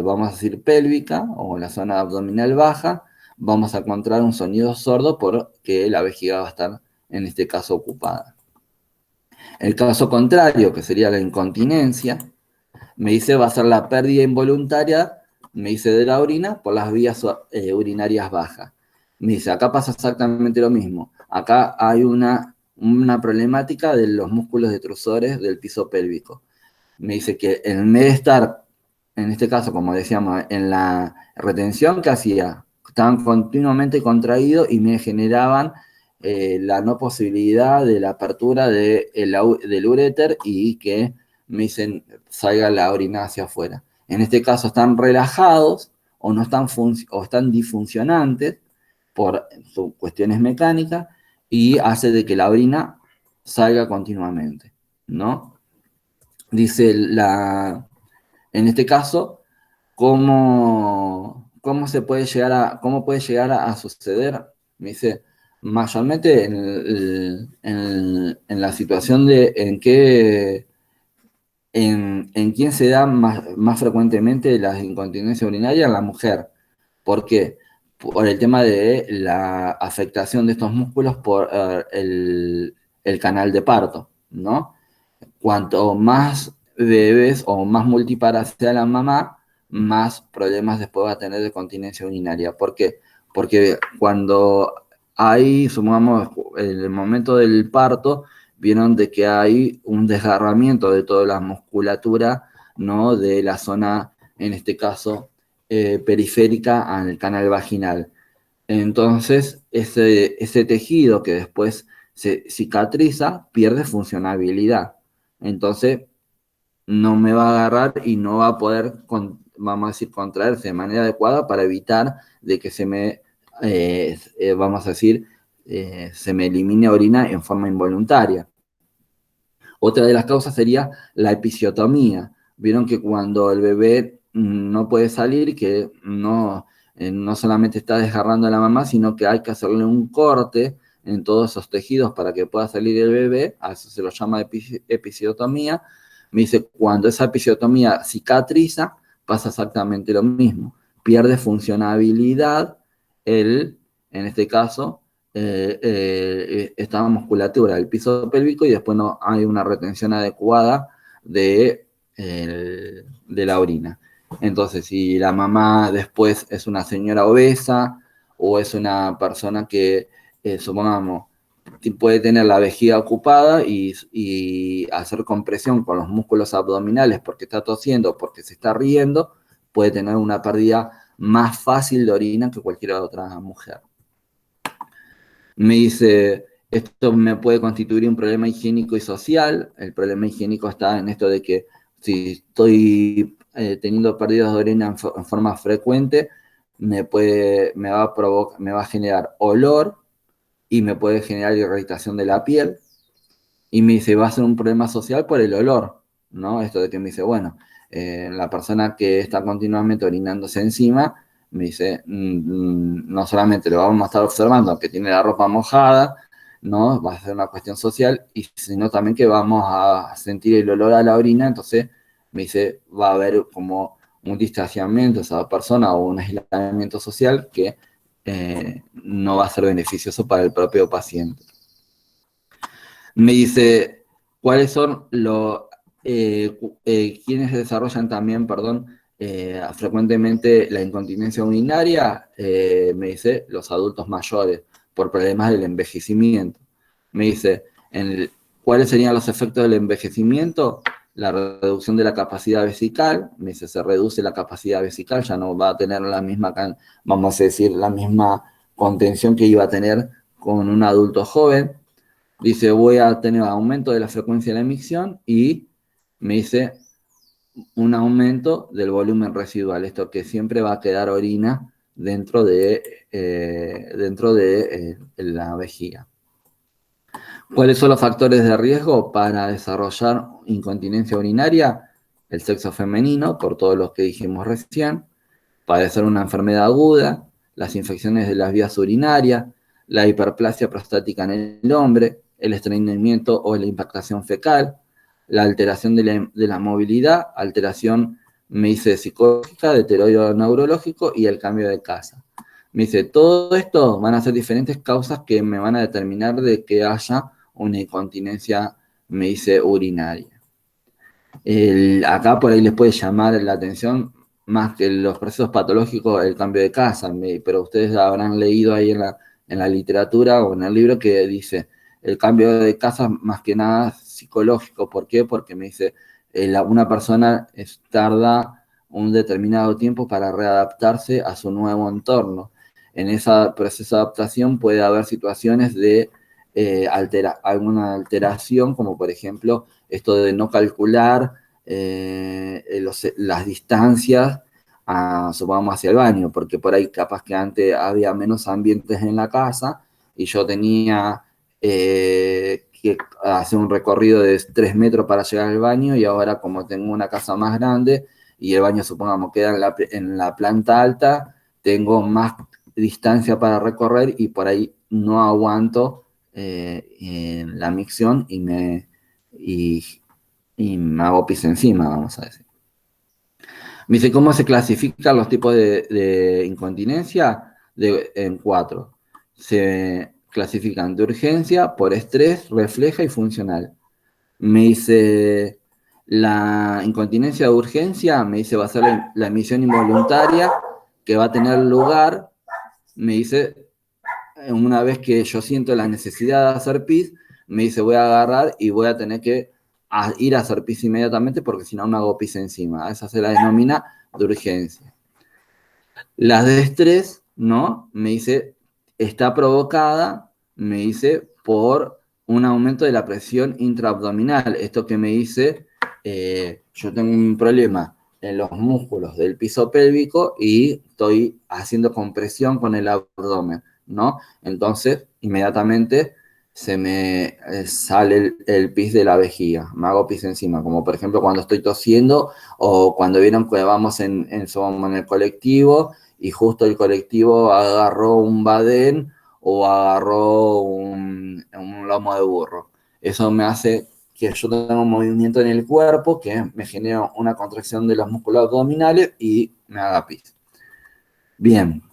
vamos a decir, pélvica o la zona abdominal baja, vamos a encontrar un sonido sordo porque la vejiga va a estar, en este caso, ocupada. El caso contrario, que sería la incontinencia, me dice va a ser la pérdida involuntaria, me dice de la orina por las vías urinarias bajas. Me dice, acá pasa exactamente lo mismo. Acá hay una problemática de los músculos detrusores del piso pélvico. Me dice que en vez de estar, en este caso, como decíamos, en la retención que hacía, estaban continuamente contraídos y me generaban la no posibilidad de la apertura del uréter y que me dicen salga la orina hacia afuera. En este caso están relajados o no están o están disfuncionantes por sus cuestiones mecánicas y hace de que la orina salga continuamente, ¿no? Dice en este caso, cómo se puede llegar cómo puede llegar a suceder. Me dice, mayormente en la situación de en quién se da más frecuentemente la incontinencia urinaria en la mujer. ¿Por qué? Por el tema de la afectación de estos músculos por el canal de parto, ¿no? Cuanto más bebés o más multipara sea la mamá, más problemas después va a tener de continencia urinaria. ¿Por qué? Porque cuando hay, sumamos, el momento del parto, vieron de que hay un desgarramiento de toda la musculatura, ¿no? De la zona, en este caso, periférica al canal vaginal. Entonces, ese tejido que después se cicatriza pierde funcionabilidad. Entonces, no me va a agarrar y no va a poder, vamos a decir, contraerse de manera adecuada para evitar de que vamos a decir, se me elimine orina en forma involuntaria. Otra de las causas sería la episiotomía. Vieron que cuando el bebé no puede salir, que no, no solamente está desgarrando a la mamá, sino que hay que hacerle un corte en todos esos tejidos para que pueda salir el bebé, a eso se lo llama episiotomía. Me dice, cuando esa episiotomía cicatriza, pasa exactamente lo mismo, pierde funcionabilidad en este caso, esta musculatura del piso pélvico y después no hay una retención adecuada de la orina. Entonces, si la mamá después es una señora obesa o es una persona que, supongamos, puede tener la vejiga ocupada y hacer compresión con los músculos abdominales porque está tosiendo, porque se está riendo, puede tener una pérdida más fácil de orina que cualquier otra mujer. Me dice, esto me puede constituir un problema higiénico y social. El problema higiénico está en esto de que si estoy teniendo pérdidas de orina en forma frecuente, me va a generar olor y me puede generar irritación de la piel. Y me dice, va a ser un problema social por el olor, ¿no? Esto de que me dice, bueno, la persona que está continuamente orinándose encima, me dice, no solamente lo vamos a estar observando que tiene la ropa mojada, ¿no? Va a ser una cuestión social, y sino también que vamos a sentir el olor a la orina, entonces me dice, va a haber como un distanciamiento de esa persona o un aislamiento social que no va a ser beneficioso para el propio paciente. Me dice, ¿cuáles son quienes desarrollan también, perdón, frecuentemente la incontinencia urinaria? Me dice, los adultos mayores, por problemas del envejecimiento. Me dice, ¿cuáles serían los efectos del envejecimiento? La reducción de la capacidad vesical. Me dice, se reduce la capacidad vesical, ya no va a tener la misma, vamos a decir, la misma contención que iba a tener con un adulto joven. Dice, voy a tener aumento de la frecuencia de la emisión y me dice un aumento del volumen residual. Esto que siempre va a quedar orina dentro de la vejiga. ¿Cuáles son los factores de riesgo para desarrollar incontinencia urinaria? El sexo femenino, por todos los que dijimos recién, padecer una enfermedad aguda, las infecciones de las vías urinarias, la hiperplasia prostática en el hombre, el estreñimiento o la impactación fecal, la alteración de la movilidad, alteración, me dice, psicológica, deterioro neurológico y el cambio de casa. Me dice, todo esto van a ser diferentes causas que me van a determinar de que haya una incontinencia, me dice, urinaria. Acá por ahí les puede llamar la atención más que los procesos patológicos, el cambio de casa, pero ustedes habrán leído ahí en la literatura o en el libro que dice el cambio de casa más que nada psicológico. ¿Por qué? Porque me dice, una persona tarda un determinado tiempo para readaptarse a su nuevo entorno. En ese proceso de adaptación puede haber situaciones de alguna alteración, como por ejemplo esto de no calcular las distancias, supongamos, hacia el baño, porque por ahí capaz que antes había menos ambientes en la casa y yo tenía que hacer un recorrido de 3 metros para llegar al baño, y ahora como tengo una casa más grande y el baño, supongamos, queda en la planta alta, tengo más distancia para recorrer y por ahí no aguanto la micción y me hago pis encima, vamos a decir. Me dice, ¿cómo se clasifican los tipos de incontinencia? En 4. Se clasifican de urgencia, por estrés, refleja y funcional. Me dice, la incontinencia de urgencia, me dice, va a ser la emisión involuntaria que va a tener lugar, me dice, una vez que yo siento la necesidad de hacer pis, me dice, voy a agarrar y voy a tener que ir a hacer pis inmediatamente porque si no me hago pis encima. Esa se la denomina de urgencia. Las de estrés, ¿no? Me dice, está provocada, me dice, por un aumento de la presión intraabdominal. Esto que me dice, yo tengo un problema en los músculos del piso pélvico y estoy haciendo compresión con el abdomen, ¿no? Entonces, inmediatamente se me sale el pis de la vejiga, me hago pis encima, como por ejemplo cuando estoy tosiendo o cuando vieron que vamos en el colectivo y justo el colectivo agarró un badén o agarró un lomo de burro. Eso me hace que yo tenga un movimiento en el cuerpo que me genera una contracción de los músculos abdominales y me haga pis. Bien,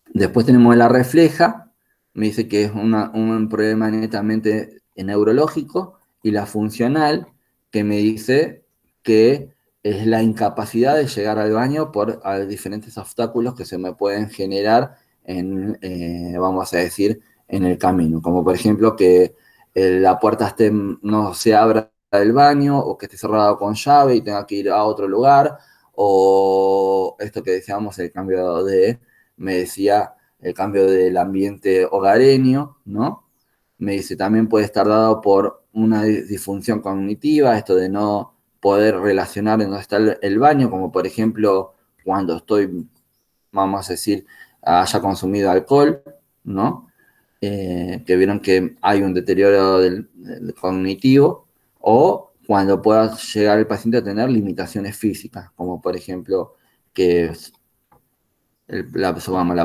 después tenemos la refleja, me dice que es un problema netamente neurológico, y la funcional, que me dice que es la incapacidad de llegar al baño por diferentes obstáculos que se me pueden generar vamos a decir, en el camino, como por ejemplo que la puerta no se abra del baño, o que esté cerrado con llave y tenga que ir a otro lugar, o esto que decíamos, me decía, el cambio del ambiente hogareño, ¿no? Me dice, también puede estar dado por una disfunción cognitiva, esto de no poder relacionar en dónde está el baño, como por ejemplo cuando estoy, vamos a decir, haya consumido alcohol, ¿no? Que vieron que hay un deterioro del cognitivo, o cuando pueda llegar el paciente a tener limitaciones físicas, como por ejemplo que la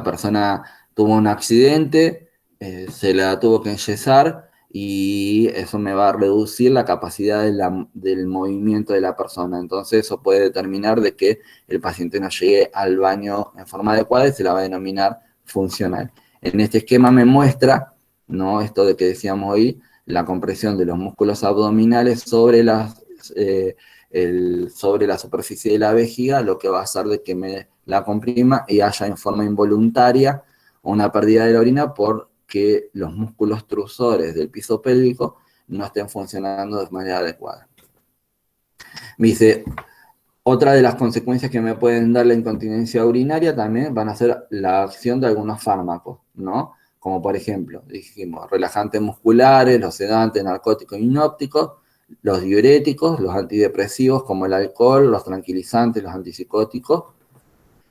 persona tuvo un accidente, se la tuvo que enyesar, y eso me va a reducir la capacidad del movimiento de la persona. Entonces eso puede determinar de que el paciente no llegue al baño en forma adecuada, y se la va a denominar funcional. En este esquema me muestra, ¿no?, esto de que decíamos hoy, la compresión de los músculos abdominales sobre la superficie de la vejiga, lo que va a hacer de que me la comprima y haya en forma involuntaria una pérdida de la orina, porque los músculos trusores del piso pélvico no estén funcionando de manera adecuada. Me dice, otra de las consecuencias que me pueden dar la incontinencia urinaria también van a ser la acción de algunos fármacos, ¿no? Como por ejemplo, dijimos, relajantes musculares, los sedantes, narcóticos hipnópticos, los diuréticos, los antidepresivos como el alcohol, los tranquilizantes, los antipsicóticos.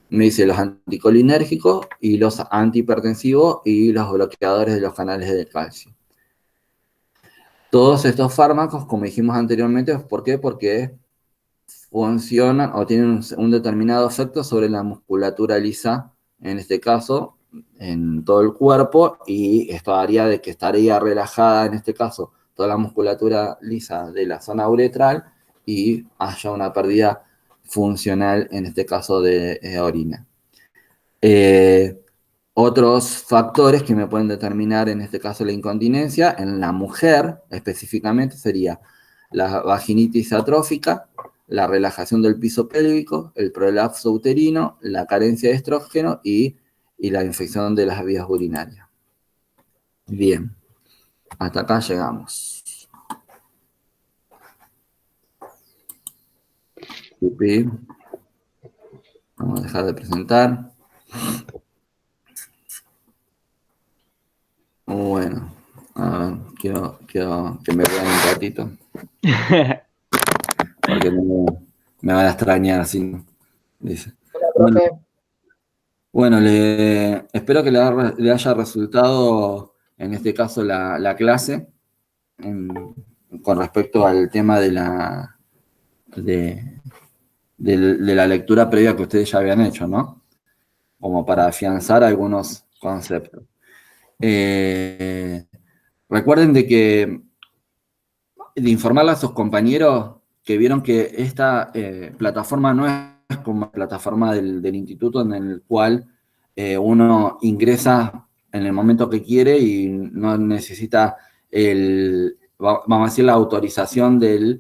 Me dice los anticolinérgicos y los antihipertensivos y los bloqueadores de los canales de calcio. Todos estos fármacos, como dijimos anteriormente, ¿por qué? Porque funcionan o tienen un determinado efecto sobre la musculatura lisa, en este caso, en todo el cuerpo, y esto haría de que estaría relajada, en este caso, toda la musculatura lisa de la zona uretral, y haya una pérdida funcional, en este caso de orina. Otros factores que me pueden determinar, en este caso, la incontinencia, en la mujer específicamente, sería la vaginitis atrófica, la relajación del piso pélvico, el prolapso uterino, la carencia de estrógeno y la infección de las vías urinarias. Bien, hasta acá llegamos. Vamos a dejar de presentar. Bueno, a ver, quiero que me vean un ratito. Porque me van a extrañar así, dice. Bueno, espero que le haya resultado, en este caso, la clase, con respecto al tema de la lectura previa que ustedes ya habían hecho, ¿no? Como para afianzar algunos conceptos. Recuerden de informarle a sus compañeros que vieron que esta plataforma no es como la plataforma del instituto, en el cual uno ingresa en el momento que quiere y no necesita vamos a decir, la autorización de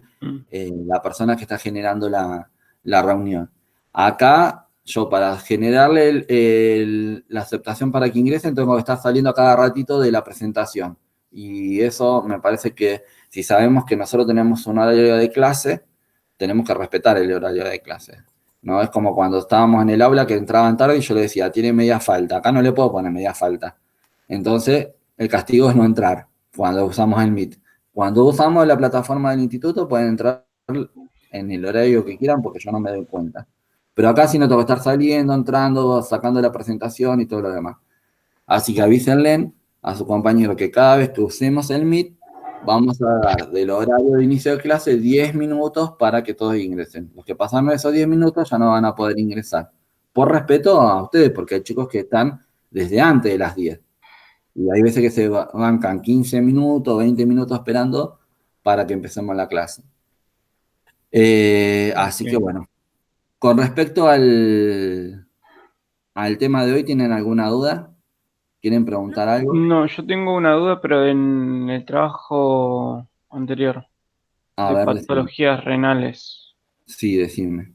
la persona que está generando la reunión. Acá, yo, para generarle la aceptación para que ingresen, tengo que estar saliendo a cada ratito de la presentación. Y eso me parece que, si sabemos que nosotros tenemos un horario de clase, tenemos que respetar el horario de clase. No es como cuando estábamos en el aula, que entraban tarde y yo le decía, tiene media falta. Acá no le puedo poner media falta. Entonces, el castigo es no entrar cuando usamos el Meet. Cuando usamos la plataforma del instituto, pueden entrar en el horario que quieran, porque yo no me doy cuenta. Pero acá sí no tengo que estar saliendo, entrando, sacando la presentación y todo lo demás. Así que avísenle a su compañero que cada vez que usemos el Meet, vamos a dar del horario de inicio de clase 10 minutos para que todos ingresen. Los que pasan esos 10 minutos ya no van a poder ingresar, por respeto a ustedes, porque hay chicos que están desde antes de las 10. Y hay veces que se bancan 15 minutos, 20 minutos esperando para que empecemos la clase. Así que Ok. bueno, con respecto al tema de hoy, ¿tienen alguna duda? ¿Quieren preguntar algo? No, yo tengo una duda, pero en el trabajo anterior, A de ver, decime. patologías renales. Sí, decime.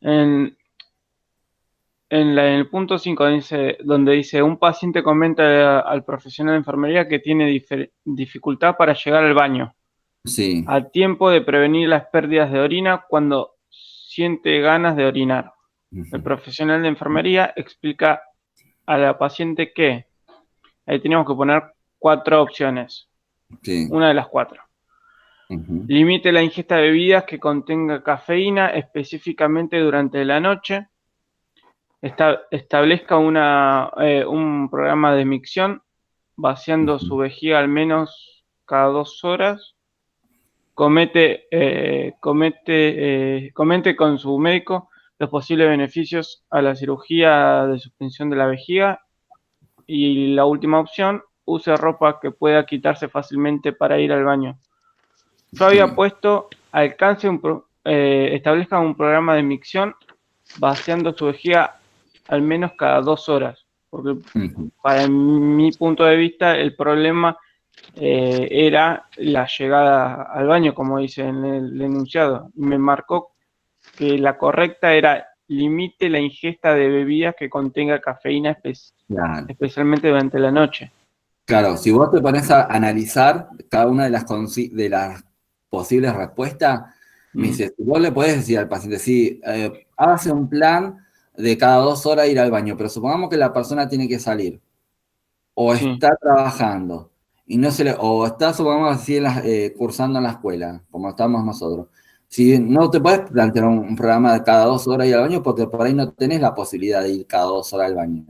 En, en el punto 5 dice, donde dice, un paciente comenta al profesional de enfermería que tiene dificultad para llegar al baño, Sí. a tiempo de prevenir las pérdidas de orina cuando siente ganas de orinar. El Ujú. profesional de enfermería explica a la paciente que, ahí tenemos que poner 4 opciones, Sí. una de las 4. Ujú. Limite la ingesta de bebidas que contenga cafeína, específicamente durante la noche. Establezca un programa de micción, vaciando su Ujú. vejiga al menos cada 2 horas. Comente con su médico los posibles beneficios a la cirugía de suspensión de la vejiga. Y la última opción, use ropa que pueda quitarse fácilmente para ir al baño. Yo había Sí. puesto establezca un programa de micción vaciando su vejiga al menos cada 2 horas, porque Ujú. para mi punto de vista el problema era la llegada al baño, como dice en el enunciado. Me marcó que la correcta era limite la ingesta de bebidas que contenga cafeína, Claro. especialmente durante la noche. Claro, si vos te pones a analizar cada una de las posibles respuestas, me Mm, dice, si vos le podés decir al paciente, sí, hágase un plan de cada 2 horas ir al baño, pero supongamos que la persona tiene que salir, o sí, está trabajando, y no se le, o está, supongamos así, cursando en la escuela, como estamos nosotros. Si no te puedes plantear un programa de cada 2 horas ir al baño, porque por ahí no tenés la posibilidad de ir cada 2 horas al baño.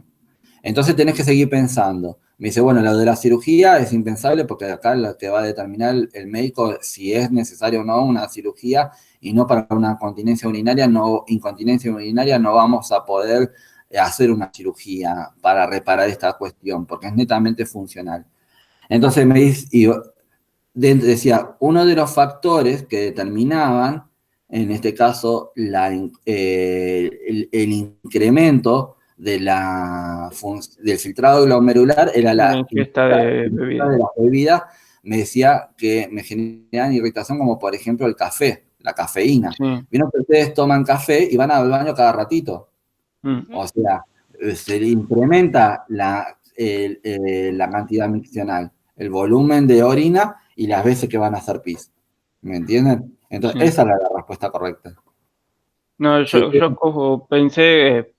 Entonces tenés que seguir pensando. Me dice, bueno, lo de la cirugía es impensable porque acá lo que va a determinar el médico si es necesario o no una cirugía y no para una incontinencia urinaria no vamos a poder hacer una cirugía para reparar esta cuestión porque es netamente funcional. Entonces me dice, decía, uno de los factores que determinaban, en este caso, el incremento del filtrado glomerular era de la la ingesta ingesta de de bebidas. las bebidas. Me decía que me generan irritación como por ejemplo el café, la cafeína. Sí. Vieron que ustedes toman café y van al baño cada ratito. Mm, O sea, se le incrementa la cantidad miccional, el volumen de orina y las veces que van a hacer pis. ¿Me entienden? Entonces, sí. esa era la respuesta correcta. No, Sí, yo como pensé,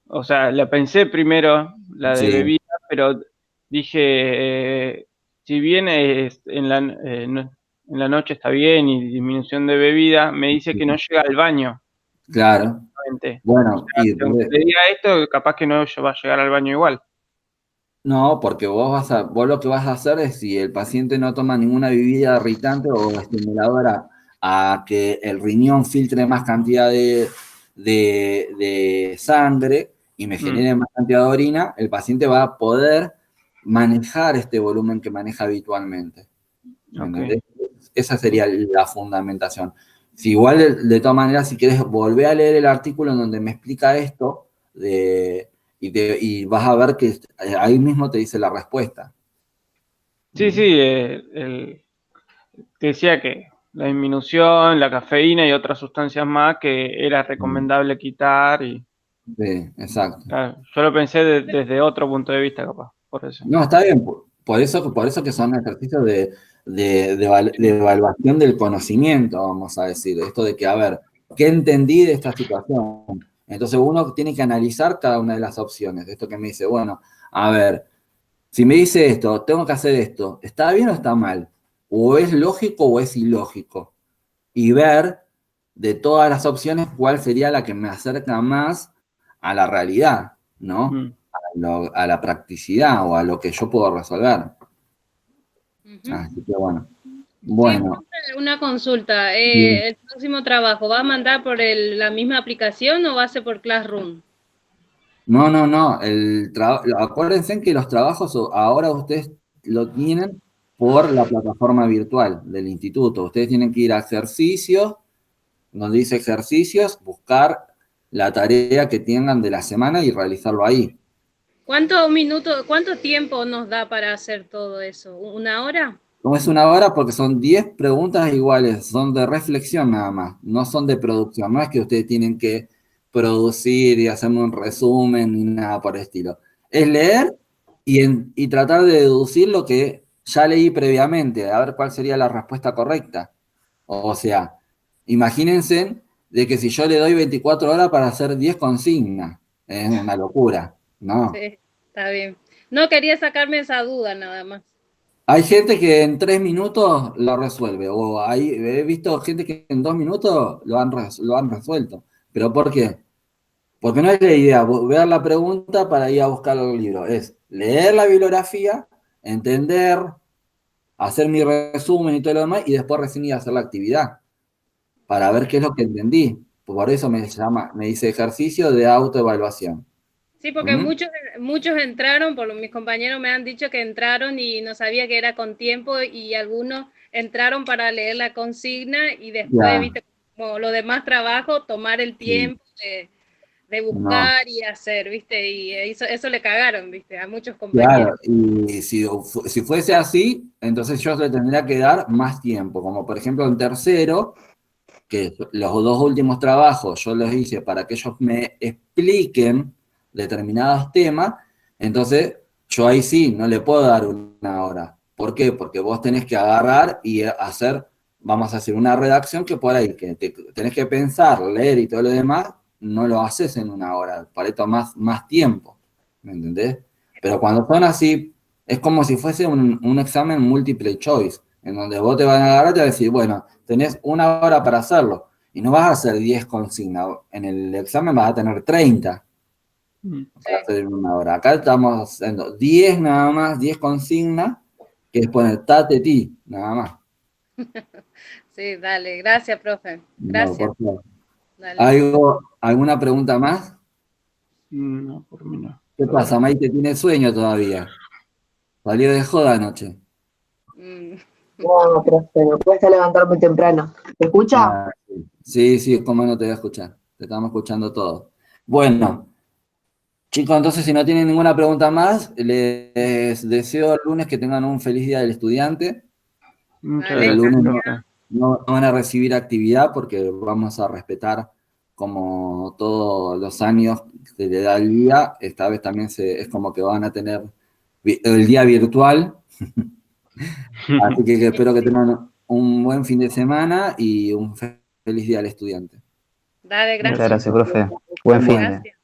o sea, la pensé primero, la de sí, bebida, pero dije, si bien en la noche está bien y disminución de bebida, me dice que no llega al baño, claro. directamente. O Bueno, sea, que aunque le diga esto, capaz que no va a llegar al baño igual. no, porque vos lo que vas a hacer es si el paciente no toma ninguna bebida irritante o estimuladora a que el riñón filtre más cantidad de sangre y me Mm, genere más cantidad de orina, el paciente va a poder manejar este volumen que maneja habitualmente. ¿Me ok. entendés? Esa sería la fundamentación. Si igual, de todas maneras, si quieres, volver a leer el artículo en donde me explica esto y vas a ver que ahí mismo te dice la respuesta. Sí, sí, te decía que la disminución, la cafeína y otras sustancias más que era Mm. recomendable quitar y Sí, exacto. claro, yo lo pensé desde otro punto de vista, capaz, por eso. No, está bien. Por eso que son ejercicios de Sí, evaluación del conocimiento, vamos a decir. Esto de que, a ver, ¿qué entendí de esta situación? Entonces uno tiene que analizar cada una de las opciones. Esto que me dice, bueno, a ver, si me dice esto, tengo que hacer esto, ¿está bien o está mal? ¿O es lógico o es ilógico? Y ver de todas las opciones cuál sería la que me acerca más a la realidad, ¿no? mm, A la practicidad o a lo que yo puedo resolver. Ujú. Así que bueno. Sí, Bueno, profe, una consulta. bien. ¿El próximo trabajo va a mandar por la misma aplicación o va a ser por Classroom? No. Acuérdense que los trabajos ahora ustedes lo tienen por la plataforma virtual del instituto. Ustedes tienen que ir a ejercicios, donde dice ejercicios, buscar la tarea que tengan de la semana y realizarlo ahí. Cuánto tiempo nos da para hacer todo eso? ¿Una hora? No es una hora porque son 10 preguntas iguales, son de reflexión nada más, no son de producción, no es que ustedes tienen que producir y hacerme un resumen ni nada por el estilo. Es leer y tratar de deducir lo que ya leí previamente, a ver cuál sería la respuesta correcta. O sea, imagínense de que si yo le doy 24 horas para hacer 10 consignas, es una locura, ¿no? Sí, está bien. No quería sacarme esa duda nada más. Hay gente que en 3 minutos lo resuelve, o he visto gente que en 2 minutos lo han resuelto. ¿Pero por qué? Porque no es la idea ver la pregunta para ir a buscar el libro, es leer la bibliografía, entender, hacer mi resumen y todo lo demás, y después recién ir a hacer la actividad, para ver qué es lo que entendí. Por eso me dice ejercicio de autoevaluación. Sí, porque ¿Mm? muchos entraron, mis compañeros me han dicho que entraron y no sabía que era con tiempo y algunos entraron para leer la consigna y después, Ya, viste, como lo demás trabajo, tomar el sí, tiempo de no. buscar y hacer, viste, y eso le cagaron, viste, a muchos Claro, compañeros. y si fuese así, entonces yo le tendría que dar más tiempo, como por ejemplo en tercero, que los dos últimos trabajos yo los hice para que ellos me expliquen determinados temas, entonces yo ahí sí, no le puedo dar una hora. ¿Por qué? Porque vos tenés que agarrar y hacer, vamos a hacer una redacción que por ahí, que tenés que pensar, leer y todo lo demás, no lo haces en una hora, para esto más tiempo, ¿me entendés? Pero cuando son así, es como si fuese un examen multiple choice, en donde vos te van a agarrar y te van a decir, bueno, tenés una hora para hacerlo, y no vas a hacer 10 consignas, en el examen vas a tener 30 para hacer en una hora. Acá estamos haciendo 10 nada más, 10 consignas, que es poner tate ti, nada más. Sí, dale, gracias, profe. No, Gracias. por favor. Dale. ¿Alguna pregunta más? No, por mí no. ¿Qué Todo pasa, bien. Maite? ¿Tiene sueño todavía? Salió de joda anoche. Mm. No, profe, me cuesta levantar muy temprano. ¿Me escucha? Ah, sí, cómo no te voy a escuchar. Te estamos escuchando todo. Bueno, chicos, entonces si no tienen ninguna pregunta más, les deseo el lunes que tengan un feliz día del estudiante. Muchas Vale, El gracias, lunes profe. no van a recibir actividad porque vamos a respetar como todos los años que le da el día. Esta vez también es como que van a tener el día virtual. Así que espero que tengan un buen fin de semana y un feliz día al estudiante. dale, Muchas gracias. gracias, profe. Buen fin de. Gracias.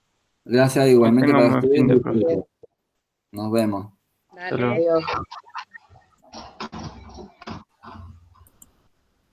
Gracias Que igualmente tenga para un buen ustedes. fin de, profe. Nos vemos. Hasta luego. Dale. Adiós.